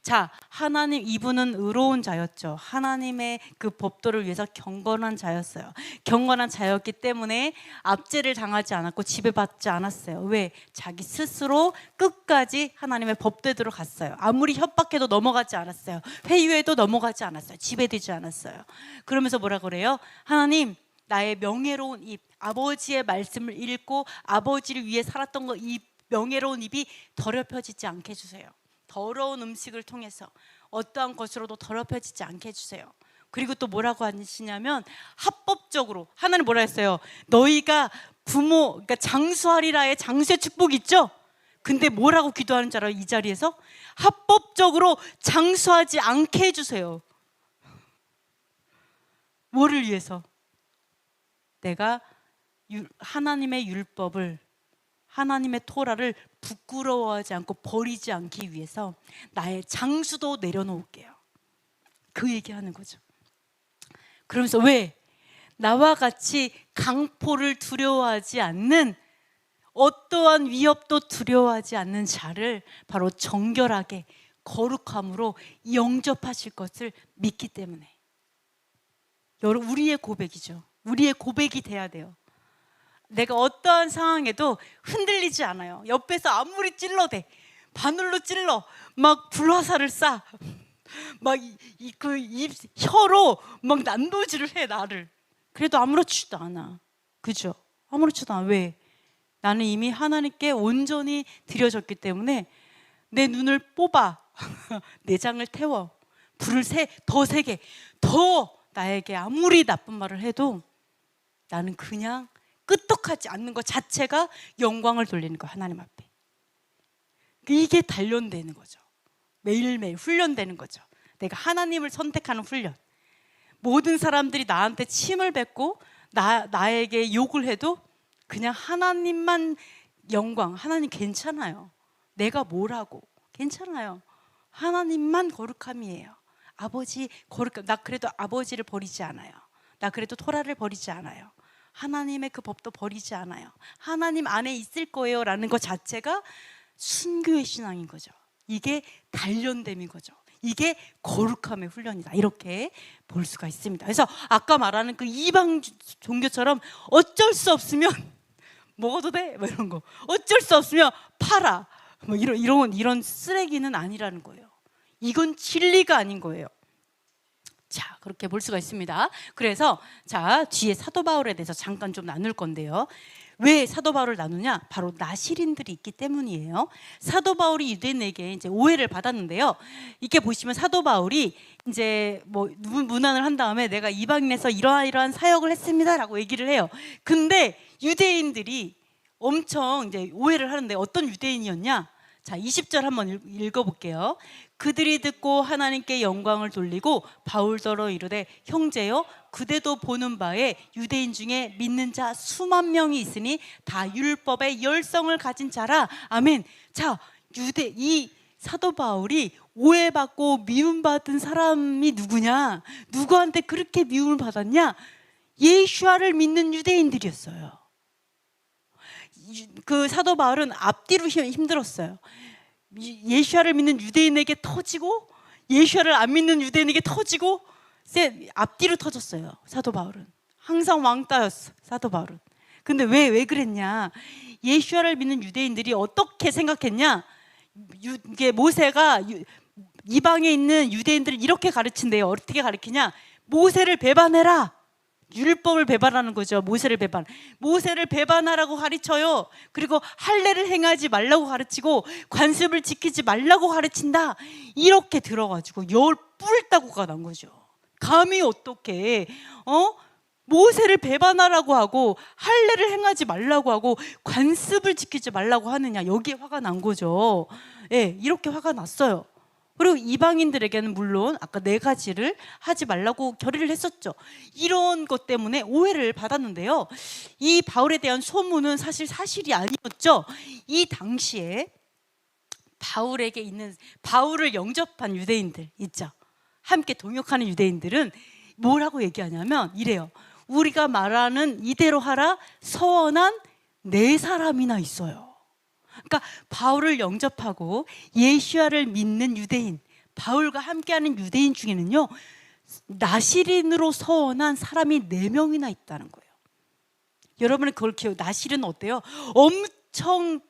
자, 하나님, 이분은 의로운 자였죠. 하나님의 그 법도를 위해서 경건한 자였어요. 경건한 자였기 때문에 압제를 당하지 않았고 지배받지 않았어요. 왜? 자기 스스로 끝까지 하나님의 법대로 갔어요. 아무리 협박해도 넘어가지 않았어요. 회유해도 넘어가지 않았어요. 지배되지 않았어요. 그러면서 뭐라 그래요? 하나님, 나의 명예로운 입, 아버지의 말씀을 읽고 아버지를 위해 살았던 거, 이 명예로운 입이 더럽혀지지 않게 해주세요. 더러운 음식을 통해서 어떠한 것으로도 더럽혀지지 않게 해주세요. 그리고 또 뭐라고 하시냐면 합법적으로, 하나님 뭐라 했어요? 너희가 부모, 그러니까 장수하리라의 장수의 축복 있죠? 근데 뭐라고 기도하는 줄 알아요? 이 자리에서 합법적으로 장수하지 않게 해주세요. 뭐를 위해서? 내가 하나님의 율법을, 하나님의 토라를 부끄러워하지 않고 버리지 않기 위해서 나의 장수도 내려놓을게요. 그 얘기하는 거죠. 그러면서 왜? 나와 같이 강포를 두려워하지 않는, 어떠한 위협도 두려워하지 않는 자를 바로 정결하게 거룩함으로 영접하실 것을 믿기 때문에. 여러분, 우리의 고백이죠. 우리의 고백이 돼야 돼요. 내가 어떠한 상황에도 흔들리지 않아요. 옆에서 아무리 찔러대, 바늘로 찔러, 막 불화살을 쏴, 막 그 입 혀로 막 난도질을 해 나를. 그래도 아무렇지도 않아. 그죠? 아무렇지도 않아. 왜? 나는 이미 하나님께 온전히 드려졌기 때문에 내 눈을 뽑아 내장을 태워 불을 더 세게, 더 나에게 아무리 나쁜 말을 해도 나는 그냥 끄떡하지 않는 것 자체가 영광을 돌리는 거, 하나님 앞에. 이게 단련되는 거죠. 매일매일 훈련되는 거죠. 내가 하나님을 선택하는 훈련. 모든 사람들이 나한테 침을 뱉고 나에게 욕을 해도 그냥 하나님만 영광, 하나님 괜찮아요. 내가 뭐라고 괜찮아요. 하나님만 거룩함이에요. 아버지 거룩함. 나 그래도 아버지를 버리지 않아요. 나 그래도 토라를 버리지 않아요. 하나님의 그 법도 버리지 않아요. 하나님 안에 있을 거예요 라는 것 자체가 순교의 신앙인 거죠. 이게 단련됨인 거죠. 이게 거룩함의 훈련이다. 이렇게 볼 수가 있습니다. 그래서 아까 말하는 그 이방 종교처럼 어쩔 수 없으면 먹어도 돼? 뭐 이런 거. 어쩔 수 없으면 팔아. 뭐 이런 쓰레기는 아니라는 거예요. 이건 진리가 아닌 거예요. 자, 그렇게 볼 수가 있습니다. 그래서 자, 뒤에 사도 바울에 대해서 잠깐 좀 나눌 건데요. 왜 사도 바울을 나누냐? 바로 나실인들이 있기 때문이에요. 사도 바울이 유대인에게 이제 오해를 받았는데요. 이렇게 보시면 사도 바울이 이제 뭐 문안을 한 다음에 내가 이방인에서 이러한 사역을 했습니다라고 얘기를 해요. 근데 유대인들이 엄청 이제 오해를 하는데 어떤 유대인이었냐? 자, 20절 한번 읽어볼게요. 그들이 듣고 하나님께 영광을 돌리고 바울더러 이르되 형제여 그대도 보는 바에 유대인 중에 믿는 자 수만 명이 있으니 다 율법의 열성을 가진 자라. 아멘. 자, 이 사도 바울이 오해받고 미움받은 사람이 누구냐? 누구한테 그렇게 미움을 받았냐? 예수아를 믿는 유대인들이었어요. 그 사도 바울은 앞뒤로 힘들었어요. 예수아를 믿는 유대인에게 터지고 예수아를 안 믿는 유대인에게 터지고 앞뒤로 터졌어요. 사도 바울은 항상 왕따였어. 사도 바울은. 근데 왜 그랬냐? 예수아를 믿는 유대인들이 어떻게 생각했냐? 이게 모세가 이방에 있는 유대인들을 이렇게 가르친대요. 어떻게 가르치냐? 모세를 배반해라. 율법을 배반하는 거죠. 모세를 배반하라고 가르쳐요. 그리고 할례를 행하지 말라고 가르치고 관습을 지키지 말라고 가르친다. 이렇게 들어가지고 열 뿔따구가 난 거죠. 감히 어떻게 모세를 배반하라고 하고 할례를 행하지 말라고 하고 관습을 지키지 말라고 하느냐. 여기에 화가 난 거죠. 예, 이렇게 화가 났어요. 그리고 이방인들에게는 물론 아까 4가지를 하지 말라고 결의를 했었죠. 이런 것 때문에 오해를 받았는데요. 이 바울에 대한 소문은 사실이 아니었죠. 이 당시에 바울에게 있는, 바울을 영접한 유대인들 있죠. 함께 동역하는 유대인들은 뭐라고 얘기하냐면 이래요. 우리가 말하는 이대로 하라 서원한 네 사람이나 있어요. 그러니까 바울을 영접하고 예수야를 믿는 유대인, 바울과 함께하는 유대인 중에는요, 나시린으로 서원한 사람이 4명이나 있다는 거예요. 여러분은 그걸 나실은 어때요? 엄청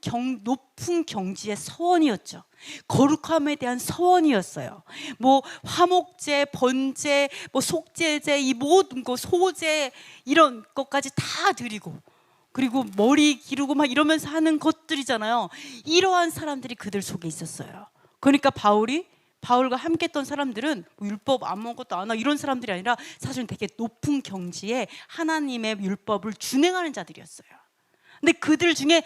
높은 경지의 서원이었죠. 거룩함에 대한 서원이었어요. 뭐 화목제, 번제, 뭐 속죄제, 이 모든 거, 소제 이런 것까지 다 드리고, 그리고 머리 기르고 막 이러면서 하는 것들이잖아요. 이러한 사람들이 그들 속에 있었어요. 그러니까 바울과 함께 했던 사람들은 율법 아무것도 안 하고 이런 사람들이 아니라 사실은 되게 높은 경지에 하나님의 율법을 준행하는 자들이었어요. 근데 그들 중에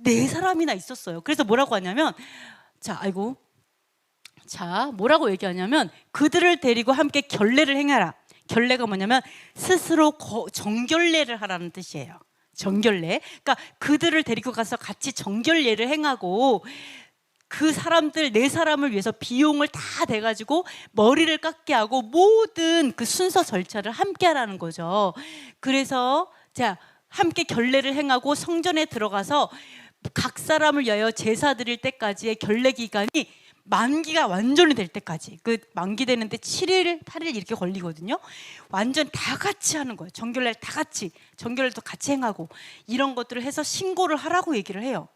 4사람이나 있었어요. 그래서 뭐라고 하냐면, 뭐라고 얘기하냐면 그들을 데리고 함께 결례를 행하라. 결례가 뭐냐면 스스로 정결례를 하라는 뜻이에요. 정결례. 그러니까 그들을 데리고 가서 같이 정결례를 행하고, 그 사람들 4사람을 위해서 비용을 다 대가지고 머리를 깎게 하고 모든 그 순서 절차를 함께 하라는 거죠. 그래서 함께 결례를 행하고 성전에 들어가서 각 사람을 위하여 제사 드릴 때까지의 결례 기간이 만기가 완전히 될 때까지, 그 만기 되는데 7일, 8일 이렇게 걸리거든요. 완전 다 같이 하는 거예요. 정결례를 다 같이, 정결례도 같이 행하고 이런 것들을 해서 신고를 하라고 얘기를 해요.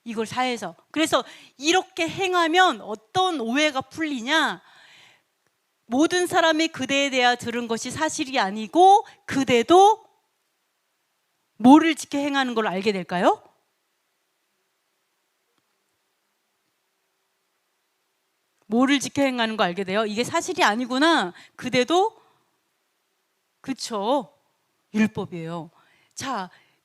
이걸 사회에서. 그래서 이렇게 행하면 어떤 오해가 풀리냐? 모든 사람이 그대에 대하 들은 것이 사실이 아니고 그대도 뭐를 지켜 행하는 걸 알게 될까요? 뭐를 지켜 행하는 거 알게 돼요? 이게 사실이 아니구나. 그대도, 그쵸, 율법이에요.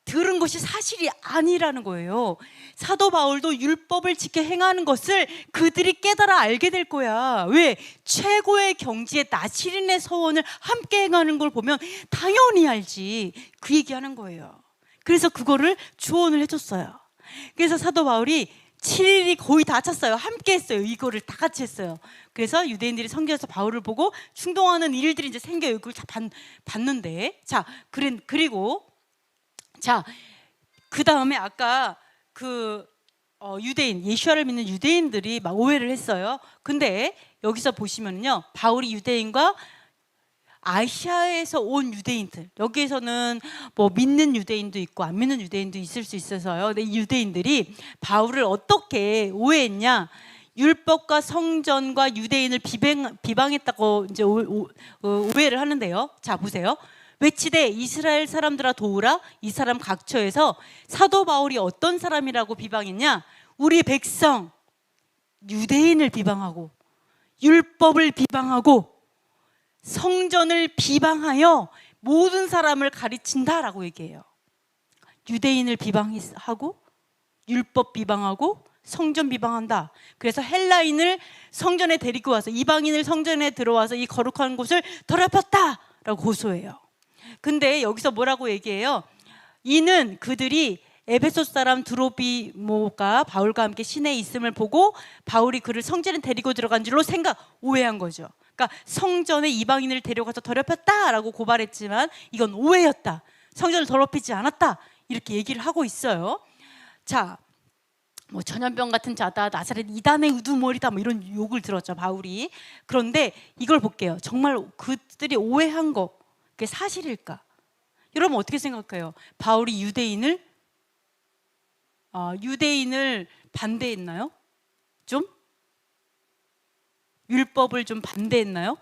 들은 것이 사실이 아니라는 거예요. 사도 바울도 율법을 지켜 행하는 것을 그들이 깨달아 알게 될 거야. 왜? 최고의 경지에 나시린의 서원을 함께 행하는 걸 보면 당연히 알지. 그 얘기하는 거예요. 그래서 그거를 조언을 해줬어요. 그래서 사도 바울이 7일이 거의 다 찼어요. 함께 했어요. 이거를 다 같이 했어요. 그래서 유대인들이 성경에서 바울을 보고 충동하는 일들이 이제 생겨요. 그걸 다 봤는데, 그리고 그 다음에 아까 유대인, 예수야를 믿는 유대인들이 막 오해를 했어요. 근데 여기서 보시면요, 바울이 유대인과 아시아에서 온 유대인들, 여기에서는 뭐 믿는 유대인도 있고 안 믿는 유대인도 있을 수 있어서요. 근데 이 유대인들이 바울을 어떻게 오해했냐? 율법과 성전과 유대인을 비방했다고 이제 오해를 하는데요. 보세요. 외치되 이스라엘 사람들아 도우라. 이 사람 각처에서 사도 바울이 어떤 사람이라고 비방했냐? 우리 백성 유대인을 비방하고 율법을 비방하고 성전을 비방하여 모든 사람을 가르친다라고 얘기해요. 유대인을 비방하고 율법 비방하고 성전 비방한다. 그래서 헬라인을 성전에 데리고 와서, 이방인을 성전에 들어와서 이 거룩한 곳을 더럽혔다라고 고소해요. 근데 여기서 뭐라고 얘기해요? 이는 그들이 에베소 사람 드로비모가 바울과 함께 시내에 있음을 보고 바울이 그를 성전에 데리고 들어간 줄로 오해한 거죠. 그러니까 성전에 이방인을 데려가서 더럽혔다라고 고발했지만 이건 오해였다. 성전을 더럽히지 않았다. 이렇게 얘기를 하고 있어요. 뭐 전염병 같은 자다, 나사렛 이단의 우두머리다, 뭐 이런 욕을 들었죠, 바울이. 그런데 이걸 볼게요. 정말 그들이 오해한 거, 그게 사실일까? 여러분 어떻게 생각해요? 바울이 유대인을 반대했나요? 좀? 율법을 좀 반대했나요?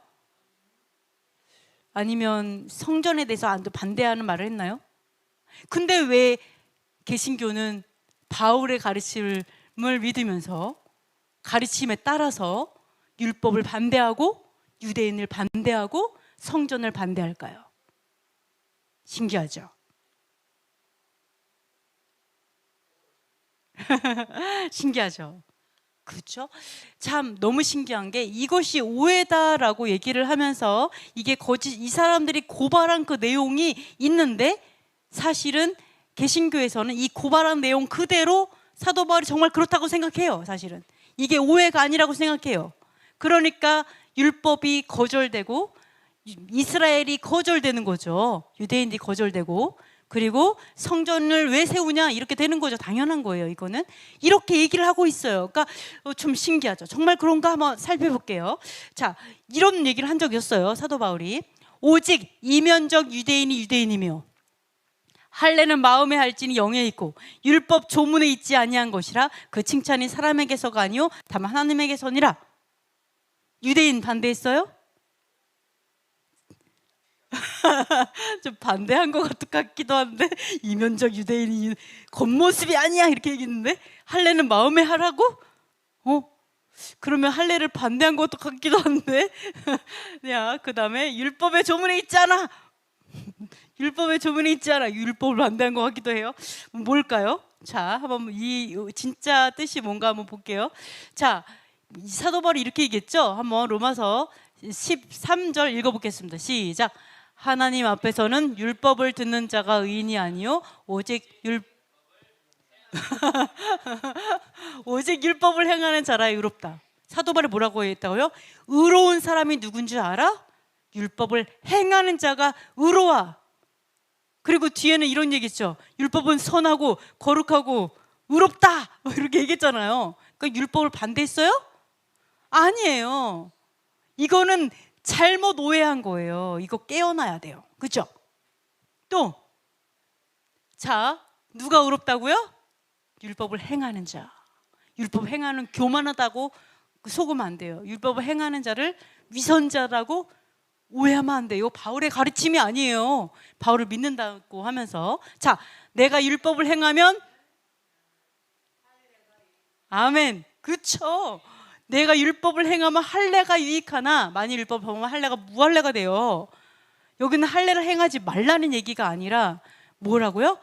아니면 성전에 대해서 반대하는 말을 했나요? 근데 왜 개신교는 바울의 가르침을 믿으면서 가르침에 따라서 율법을 반대하고 유대인을 반대하고 성전을 반대할까요? 신기하죠? 신기하죠? 그렇죠? 참 너무 신기한 게 이것이 오해다라고 얘기를 하면서 이게 이 사람들이 고발한 그 내용이 있는데 사실은 개신교에서는 이 고발한 내용 그대로 사도 바울이 정말 그렇다고 생각해요. 사실은 이게 오해가 아니라고 생각해요. 그러니까 율법이 거절되고 이스라엘이 거절되는 거죠. 유대인들이 거절되고, 그리고 성전을 왜 세우냐 이렇게 되는 거죠. 당연한 거예요. 이거는 이렇게 얘기를 하고 있어요. 그러니까 좀 신기하죠. 정말 그런가 한번 살펴볼게요. 자, 이런 얘기를 한 적이 있어요. 사도 바울이 오직 이면적 유대인이 유대인이며 할례는 마음에 할지니 영에 있고 율법 조문에 있지 아니한 것이라 그 칭찬이 사람에게서가 아니요 다만 하나님에게서니라. 유대인 반대했어요? 좀 반대한 것 같기도 한데, 이면적 유대인이 겉모습이 아니야 이렇게 얘기했는데 할례는 마음에 하라고? 그러면 할례를 반대한 것도 같기도 한데. 야, 그 다음에 율법의 조문에 있잖아. 율법의 조문에 있잖아. 율법을 반대한 것 같기도 해요. 뭘까요? 자, 한번 이 진짜 뜻이 뭔가 한번 볼게요. 자, 사도 바울이 이렇게 얘기했죠. 한번 로마서 13절 읽어보겠습니다. 시작. 하나님 앞에서는 율법을 듣는 자가 의인이 아니요 오직 오직 율법을 행하는 자라 의롭다. 사도 바울이 뭐라고 했다고요? 의로운 사람이 누군 줄 알아? 율법을 행하는 자가 의로워. 그리고 뒤에는 이런 얘기 있죠. 율법은 선하고 거룩하고 의롭다 이렇게 얘기했잖아요. 그러니까 율법을 반대했어요? 아니에요. 이거는 잘못 오해한 거예요. 이거 깨어나야 돼요. 그죠? 또, 자, 누가 의롭다고요? 율법을 행하는 자. 율법 행하는 교만하다고 속으면 안 돼요. 율법을 행하는 자를 위선자라고 오해하면 안 돼요. 바울의 가르침이 아니에요. 바울을 믿는다고 하면서, 자, 내가 율법을 행하면 아멘. 그쵸? 내가 율법을 행하면 할례가 유익하나 만일 율법을 범하면 할례가 무할례가 돼요. 여기는 할례를 행하지 말라는 얘기가 아니라 뭐라고요?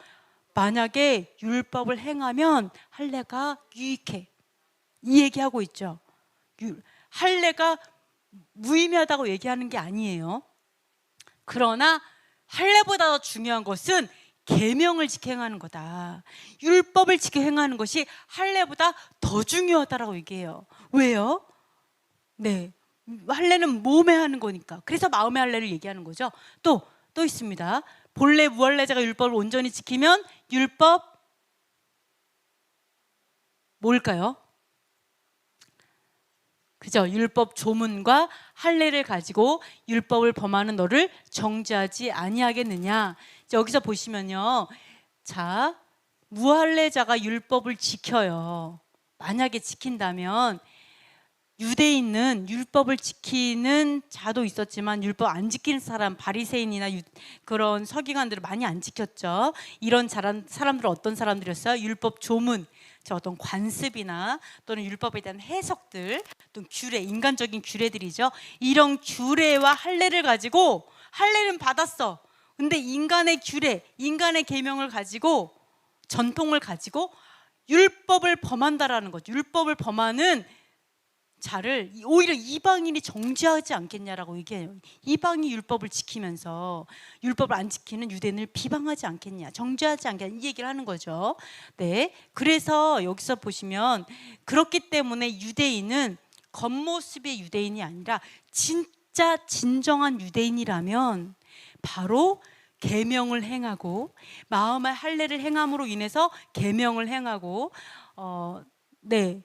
만약에 율법을 행하면 할례가 유익해. 이 얘기하고 있죠. 할례가 무의미하다고 얘기하는 게 아니에요. 그러나 할례보다 더 중요한 것은 계명을 지켜 행하는 거다. 율법을 지켜 행하는 것이 할례보다 더 중요하다라고 얘기해요. 왜요? 네, 할례는 몸에 하는 거니까. 그래서 마음의 할례를 얘기하는 거죠. 또 있습니다. 본래 무할례자가 율법을 온전히 지키면 율법 뭘까요? 그죠? 율법 조문과 할례를 가지고 율법을 범하는 너를 정죄하지 아니하겠느냐. 여기서 보시면요. 자, 무할례자가 율법을 지켜요. 만약에 지킨다면 유대인은 율법을 지키는 자도 있었지만 율법 안 지키는 사람, 바리새인이나 그런 서기관들을 많이 안 지켰죠. 이런 사람들은 어떤 사람들이었어요? 율법 조문, 어떤 관습이나 또는 율법에 대한 해석들, 또 규례, 인간적인 규례들이죠. 이런 규례와 할례를 가지고, 할례는 받았어. 근데 인간의 규례, 인간의 계명을 가지고, 전통을 가지고 율법을 범한다라는 거죠. 율법을 범하는 자를 오히려 이방인이 정죄하지 않겠냐라고 얘기해요. 이방이 율법을 지키면서 율법을 안 지키는 유대인을 비방하지 않겠냐, 정죄하지 않겠냐, 이 얘기를 하는 거죠. 네, 그래서 여기서 보시면 그렇기 때문에 유대인은 겉모습의 유대인이 아니라 진짜 진정한 유대인이라면 바로 계명을 행하고 마음의 할례를 행함으로 인해서 계명을 행하고 네,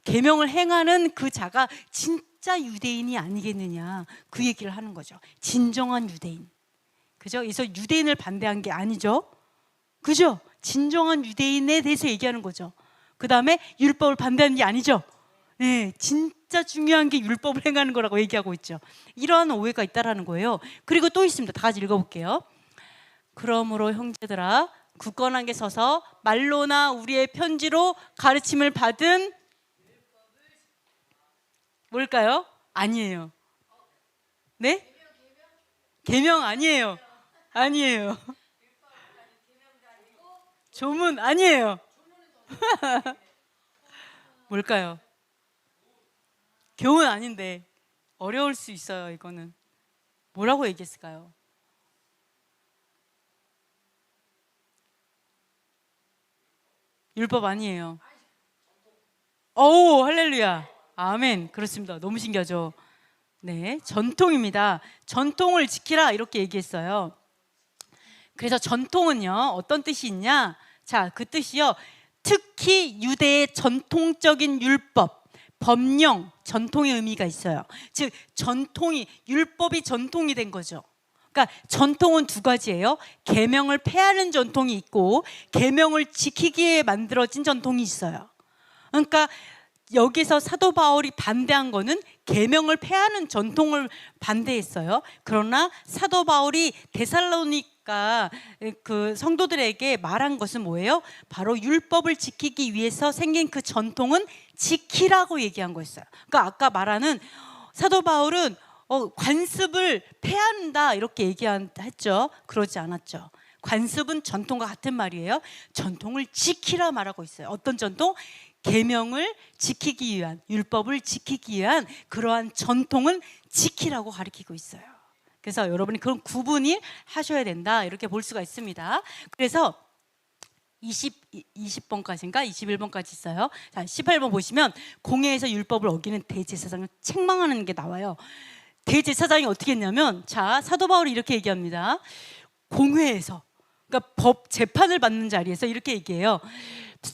계명을 행하는 그 자가 진짜 유대인이 아니겠느냐, 그 얘기를 하는 거죠. 진정한 유대인. 그죠? 그래서 유대인을 반대한 게 아니죠. 그죠? 진정한 유대인에 대해서 얘기하는 거죠. 그 다음에 율법을 반대하는 게 아니죠. 네, 진짜 중요한 게 율법을 행하는 거라고 얘기하고 있죠. 이러한 오해가 있다라는 거예요. 그리고 또 있습니다. 다 같이 읽어볼게요. 그러므로 형제들아, 굳건하게 서서 말로나 우리의 편지로 가르침을 받은 뭘까요? 아니에요. 네? 계명 아니에요. 아니에요. 조문 아니에요. 뭘까요? 교훈 아닌데 어려울 수 있어요. 이거는 뭐라고 얘기했을까요? 율법 아니에요. 오, 할렐루야. 아멘. 그렇습니다. 너무 신기하죠. 네, 전통입니다. 전통을 지키라 이렇게 얘기했어요. 그래서 전통은요, 어떤 뜻이 있냐? 자, 그 뜻이요, 특히 유대의 전통적인 율법, 법령, 전통의 의미가 있어요. 즉 전통이, 율법이 전통이 된 거죠. 그러니까 전통은 두 가지예요. 계명을 폐하는 전통이 있고 계명을 지키기 위해 만들어진 전통이 있어요. 그러니까 여기서 사도 바울이 반대한 거는 계명을 폐하는 전통을 반대했어요. 그러나 사도 바울이 데살로니가 그 성도들에게 말한 것은 뭐예요? 바로 율법을 지키기 위해서 생긴 그 전통은 지키라고 얘기한 거였어요. 그러니까 아까 말하는 사도 바울은 관습을 폐한다 이렇게 얘기했죠. 그러지 않았죠. 관습은 전통과 같은 말이에요. 전통을 지키라 말하고 있어요. 어떤 전통? 계명을 지키기 위한, 율법을 지키기 위한 그러한 전통은 지키라고 가리키고 있어요. 그래서 여러분이 그런 구분이 하셔야 된다 이렇게 볼 수가 있습니다. 그래서 20번까지인가 21번까지 있어요. 자, 18번 보시면 공회에서 율법을 어기는 대제사장을 책망하는 게 나와요. 대제사장이 어떻게 했냐면, 자, 사도 바울이 이렇게 얘기합니다. 공회에서, 그러니까 법 재판을 받는 자리에서 이렇게 얘기해요.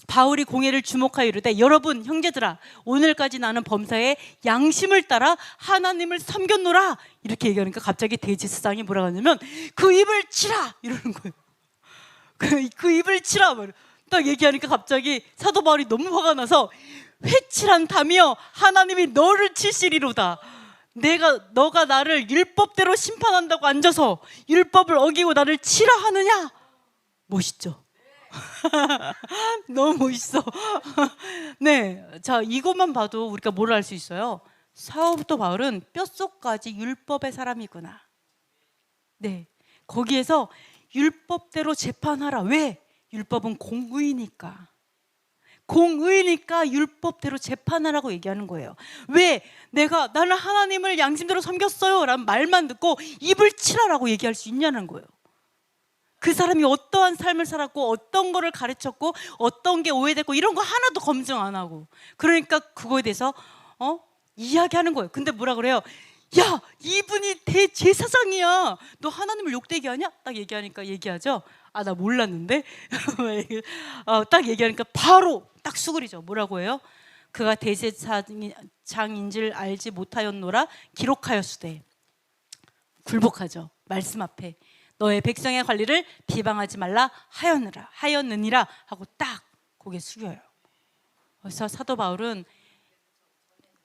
바울이 공회를 주목하여 이르되, 여러분 형제들아, 오늘까지 나는 범사에 양심을 따라 하나님을 섬겼노라 이렇게 얘기하니까 갑자기 대제사장이 뭐라고 하냐면 그 입을 치라 이러는 거예요. 그 입을 치라 딱 얘기하니까 갑자기 사도 바울이 너무 화가 나서, 회칠한 담이여, 하나님이 너를 치시리로다. 너가 나를 율법대로 심판한다고 앉아서 율법을 어기고 나를 치라 하느냐? 멋있죠? 너무 멋있어. 네, 자, 이것만 봐도 우리가 뭘 알 수 있어요? 사도 바울은 뼛속까지 율법의 사람이구나. 네, 거기에서 율법대로 재판하라. 왜? 율법은 공의니까. 공의니까 율법대로 재판하라고 얘기하는 거예요. 왜? 나는 하나님을 양심대로 섬겼어요 라는 말만 듣고 입을 치라라고 얘기할 수 있냐는 거예요. 그 사람이 어떠한 삶을 살았고 어떤 거를 가르쳤고 어떤 게 오해됐고 이런 거 하나도 검증 안 하고, 그러니까 그거에 대해서 이야기하는 거예요. 근데 뭐라 그래요? 야, 이분이 대제사장이야. 너 하나님을 욕되게 하냐? 딱 얘기하니까 얘기하죠. 아, 나 몰랐는데. 딱 얘기하니까 바로 딱 수그리죠. 뭐라고 해요? 그가 대제사장인 줄 알지 못하였노라 기록하였으되. 굴복하죠. 말씀 앞에 너의 백성의 관리를 비방하지 말라 하였느니라 하고 딱 고개 숙여요. 그래서 사도 바울은,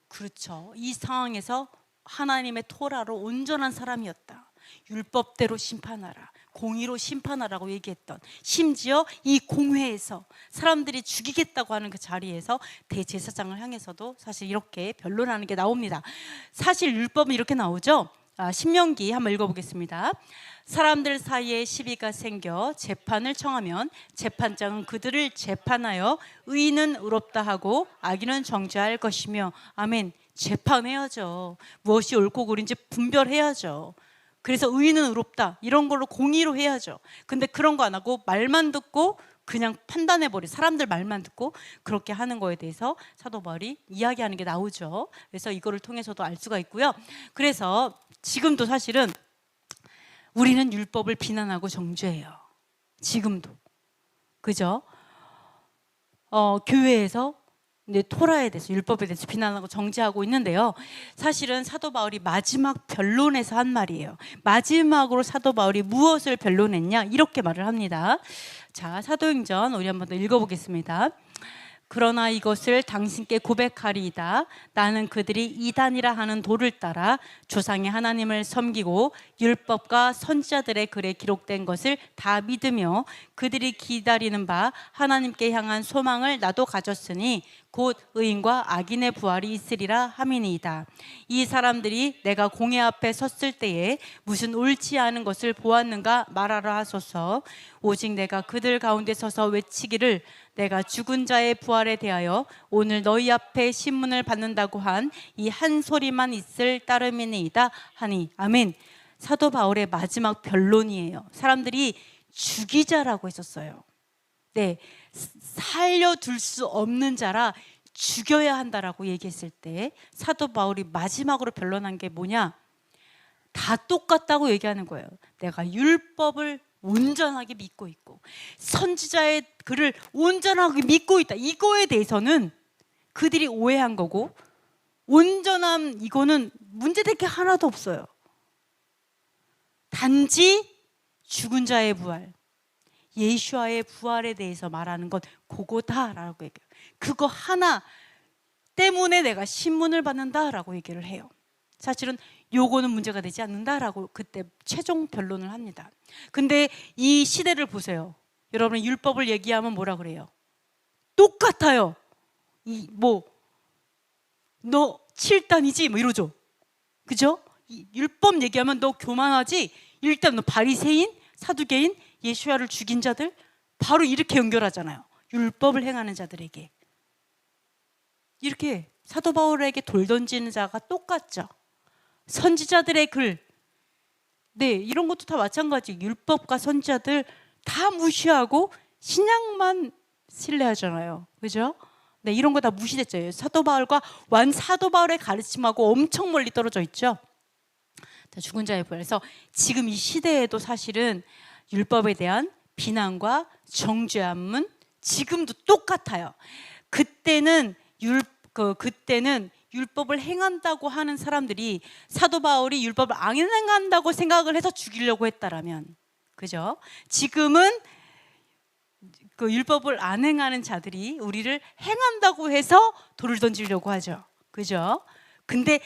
그렇죠, 이 상황에서 하나님의 토라로 온전한 사람이었다. 율법대로 심판하라, 공의로 심판하라고 얘기했던, 심지어 이 공회에서 사람들이 죽이겠다고 하는 그 자리에서 대제사장을 향해서도 사실 이렇게 변론하는 게 나옵니다. 사실 율법은 이렇게 나오죠. 신명기 한번 읽어보겠습니다. 사람들 사이에 시비가 생겨 재판을 청하면 재판장은 그들을 재판하여 의인은 의롭다 하고 악인은 정죄할 것이며. 아멘. 재판해야죠. 무엇이 옳고 그른지 분별해야죠. 그래서 의인은 의롭다 이런 걸로 공의로 해야죠. 근데 그런 거 안 하고 말만 듣고 그냥 판단해버린, 사람들 말만 듣고 그렇게 하는 거에 대해서 사도 바울이 이야기하는 게 나오죠. 그래서 이거를 통해서도 알 수가 있고요. 그래서 지금도 사실은 우리는 율법을 비난하고 정죄해요. 지금도. 그죠? 교회에서 토라에 대해서, 율법에 대해서 비난하고 정죄하고 있는데요. 사실은 사도 바울이 마지막 변론에서 한 말이에요. 마지막으로 사도 바울이 무엇을 변론했냐? 이렇게 말을 합니다. 자, 사도행전 우리 한번 더 읽어보겠습니다. 그러나 이것을 당신께 고백하리이다. 나는 그들이 이단이라 하는 도를 따라 조상의 하나님을 섬기고 율법과 선지자들의 글에 기록된 것을 다 믿으며 그들이 기다리는 바 하나님께 향한 소망을 나도 가졌으니 곧 의인과 악인의 부활이 있으리라 함이니이다. 이 사람들이 내가 공회 앞에 섰을 때에 무슨 옳지 않은 것을 보았는가 말하라 하소서. 오직 내가 그들 가운데 서서 외치기를 내가 죽은 자의 부활에 대하여 오늘 너희 앞에 신문을 받는다고 한 이 한 소리만 있을 따름이니이다 하니. 아멘. 사도 바울의 마지막 변론이에요. 사람들이 죽이자라고 했었어요. 네, 살려둘 수 없는 자라 죽여야 한다라고 얘기했을 때 사도 바울이 마지막으로 변론한 게 뭐냐? 다 똑같다고 얘기하는 거예요. 내가 율법을 온전하게 믿고 있고 선지자의 글을 온전하게 믿고 있다. 이거에 대해서는 그들이 오해한 거고, 온전함 이거는 문제될 게 하나도 없어요. 단지 죽은 자의 부활, 예수와의 부활에 대해서 말하는 것 그거다라고 얘기해요. 그거 하나 때문에 내가 신문을 받는다라고 얘기를 해요. 사실은 요거는 문제가 되지 않는다라고 그때 최종 변론을 합니다. 근데 이 시대를 보세요. 여러분, 율법을 얘기하면 뭐라 그래요? 똑같아요. 너 7단이지? 뭐 이러죠. 그죠? 율법 얘기하면 너 교만하지? 일단 너 바리새인, 사두개인, 예수야를 죽인 자들, 바로 이렇게 연결하잖아요. 율법을 행하는 자들에게. 이렇게 사도 바울에게 돌 던지는 자가 똑같죠. 선지자들의 글, 네, 이런 것도 다 마찬가지. 율법과 선지자들 다 무시하고 신약만 신뢰하잖아요. 그죠? 네, 이런 거 다 무시됐죠. 사도 바울과 사도 바울의 가르침하고 엄청 멀리 떨어져 있죠. 자, 죽은 자의 부활에서 지금 이 시대에도 사실은 율법에 대한 비난과 정죄함은 지금도 똑같아요. 그때는 율법을 행한다고 하는 사람들이 사도 바울이 율법을 안 행한다고 생각을 해서 죽이려고 했다라면, 그죠? 지금은 그 율법을 안 행하는 자들이 우리를 행한다고 해서 돌을 던지려고 하죠. 그죠? 근데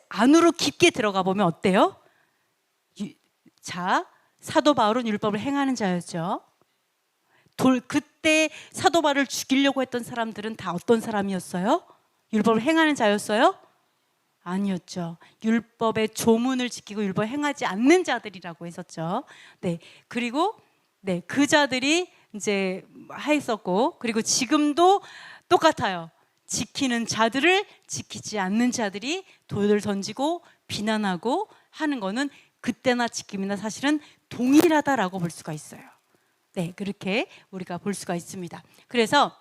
안으로 깊게 들어가 보면 어때요? 자, 사도 바울은 율법을 행하는 자였죠. 그때 사도 바울을 죽이려고 했던 사람들은 다 어떤 사람이었어요? 율법을 행하는 자였어요? 아니었죠. 율법의 조문을 지키고 율법을 행하지 않는 자들이라고 했었죠. 네, 그리고 네, 그 자들이 이제 했었고, 그리고 지금도 똑같아요. 지키는 자들을 지키지 않는 자들이 돌을 던지고 비난하고 하는 거는 그때나 지금이나 사실은 동일하다라고 볼 수가 있어요. 네, 그렇게 우리가 볼 수가 있습니다. 그래서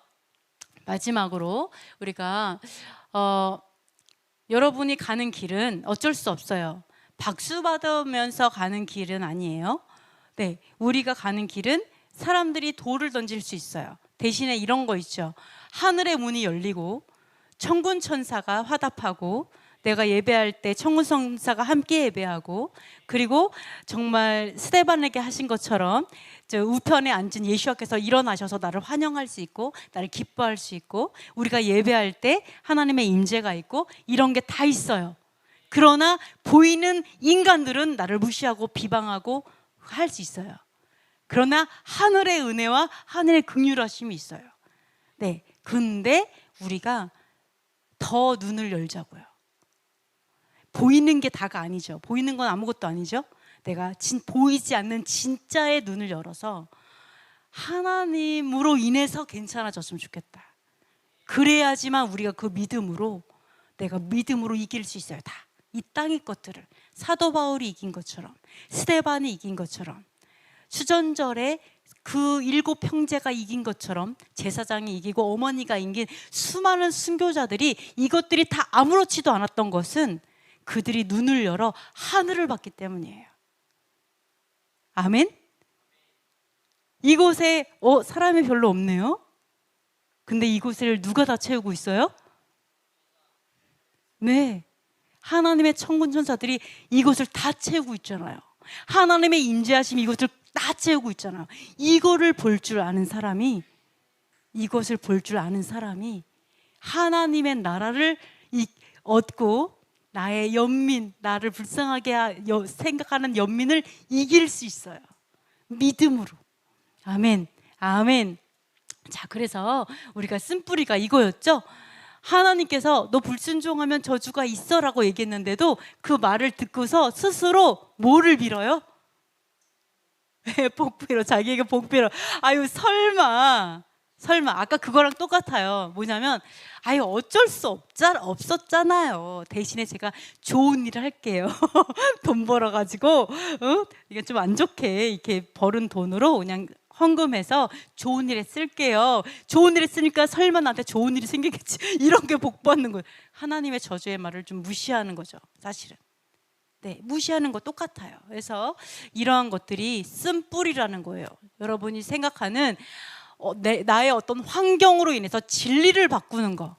마지막으로 우리가 여러분이 가는 길은 어쩔 수 없어요. 박수 받으면서 가는 길은 아니에요. 네, 우리가 가는 길은 사람들이 돌을 던질 수 있어요. 대신에 이런 거 있죠. 하늘의 문이 열리고 천군 천사가 화답하고, 내가 예배할 때 천군 천사가 함께 예배하고, 그리고 정말 스데반에게 하신 것처럼 저 우편에 앉은 예수께서 일어나셔서 나를 환영할 수 있고 나를 기뻐할 수 있고, 우리가 예배할 때 하나님의 임재가 있고, 이런 게 다 있어요. 그러나 보이는 인간들은 나를 무시하고 비방하고 할 수 있어요. 그러나 하늘의 은혜와 하늘의 긍휼하심이 있어요. 네, 근데 우리가 더 눈을 열자고요. 보이는 게 다가 아니죠. 보이는 건 아무것도 아니죠. 내가 보이지 않는 진짜의 눈을 열어서 하나님으로 인해서 괜찮아졌으면 좋겠다. 그래야지만 우리가 그 믿음으로, 내가 믿음으로 이길 수 있어요. 다 이 땅의 것들을 사도 바울이 이긴 것처럼, 스데반이 이긴 것처럼, 수전절에 그 7 형제가 이긴 것처럼, 제사장이 이기고 어머니가 이긴 수많은 순교자들이, 이것들이 다 아무렇지도 않았던 것은 그들이 눈을 열어 하늘을 봤기 때문이에요. 아멘? 이곳에 사람이 별로 없네요. 근데 이곳을 누가 다 채우고 있어요? 네, 하나님의 천군 천사들이 이곳을 다 채우고 있잖아요. 하나님의 임재하심이 이곳을 다 채우고 있잖아요. 이거를 볼 줄 아는 사람이, 이것을 볼 줄 아는 사람이 하나님의 나라를 얻고 나의 연민, 나를 불쌍하게 생각하는 연민을 이길 수 있어요. 믿음으로. 아멘, 아멘. 자, 그래서 우리가 쓴뿌리가 이거였죠. 하나님께서 너 불순종하면 저주가 있어라고 얘기했는데도 그 말을 듣고서 스스로 뭐를 빌어요? 복 빌어. 자기에게 복 빌어. 아유, 설마 아까 그거랑 똑같아요. 뭐냐면, 아유, 어쩔 수 없었잖아요. 대신에 제가 좋은 일을 할게요. 돈 벌어가지고 이게 좀 안 좋게 이렇게 벌은 돈으로 그냥 헌금해서 좋은 일에 쓸게요. 좋은 일에 쓰니까 설마 나한테 좋은 일이 생기겠지. 이런 게 복 받는 거예요. 하나님의 저주의 말을 좀 무시하는 거죠, 사실은. 네, 무시하는 거 똑같아요. 그래서 이러한 것들이 쓴뿌리라는 거예요. 여러분이 생각하는 나의 어떤 환경으로 인해서 진리를 바꾸는 거,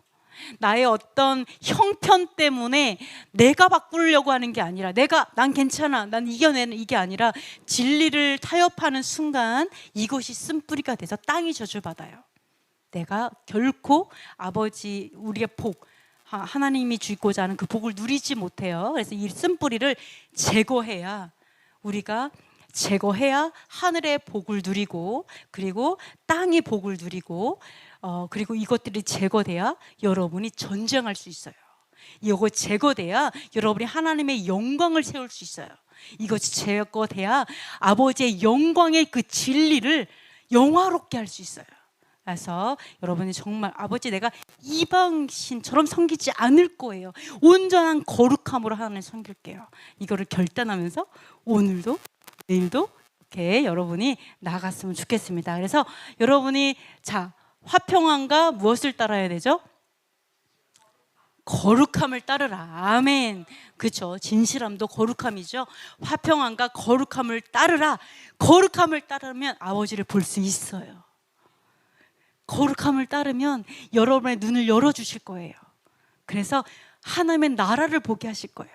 나의 어떤 형편 때문에 내가 바꾸려고 하는 게 아니라 난 괜찮아, 난 이겨내는 이게 아니라 진리를 타협하는 순간 이것이 쓴뿌리가 돼서 땅이 저주받아요. 내가 결코 아버지 우리의 복, 하나님이 주고자 하는 그 복을 누리지 못해요. 그래서 이 쓴뿌리를 우리가 제거해야 하늘의 복을 누리고, 그리고 땅의 복을 누리고, 그리고 이것들이 제거돼야 여러분이 전쟁할 수 있어요. 이거 제거돼야 여러분이 하나님의 영광을 세울 수 있어요. 이것이 제거돼야 아버지의 영광의 그 진리를 영화롭게 할 수 있어요. 그래서 여러분이 정말 아버지 내가 이방신처럼 섬기지 않을 거예요. 온전한 거룩함으로 하나님을 섬길게요. 이거를 결단하면서 오늘도 내일도 이렇게 여러분이 나갔으면 좋겠습니다. 그래서 여러분이 화평함과 무엇을 따라야 되죠? 거룩함을 따르라. 아멘. 그렇죠. 진실함도 거룩함이죠. 화평함과 거룩함을 따르라. 거룩함을 따르면 아버지를 볼 수 있어요. 거룩함을 따르면 여러분의 눈을 열어주실 거예요. 그래서 하나님의 나라를 보게 하실 거예요.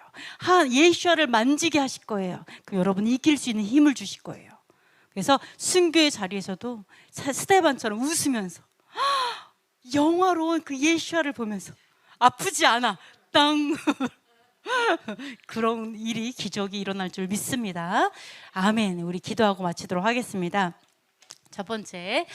예수와를 만지게 하실 거예요. 여러분이 이길 수 있는 힘을 주실 거예요. 그래서 순교의 자리에서도 스데반처럼 웃으면서 영화로운 그 예수와를 보면서 아프지 않아, 땅 그런 일이, 기적이 일어날 줄 믿습니다. 아멘. 우리 기도하고 마치도록 하겠습니다. 첫 번째,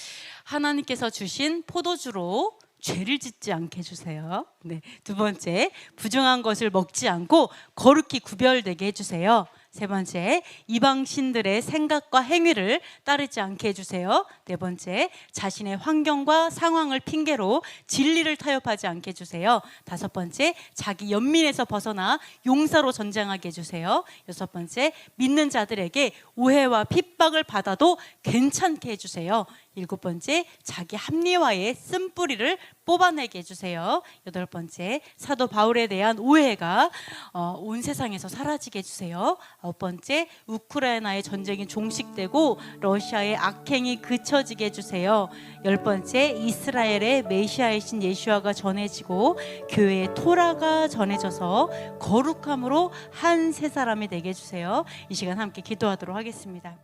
하나님께서 주신 포도주로 죄를 짓지 않게 해주세요. 네. 두 번째, 부정한 것을 먹지 않고 거룩히 구별되게 해주세요. 세 번째, 이방신들의 생각과 행위를 따르지 않게 해주세요. 네 번째, 자신의 환경과 상황을 핑계로 진리를 타협하지 않게 해주세요. 다섯 번째, 자기 연민에서 벗어나 용사로 전쟁하게 해주세요. 여섯 번째, 믿는 자들에게 오해와 핍박을 받아도 괜찮게 해주세요. 일곱 번째, 자기 합리화의 쓴뿌리를 뽑아내게 해주세요. 여덟 번째, 사도 바울에 대한 오해가 온 세상에서 사라지게 해주세요. 아홉 번째, 우크라이나의 전쟁이 종식되고 러시아의 악행이 그쳐지게 해주세요. 열 번째, 이스라엘의 메시아이신 예수아가 전해지고 교회의 토라가 전해져서 거룩함으로 한 세 사람이 되게 해주세요. 이 시간 함께 기도하도록 하겠습니다.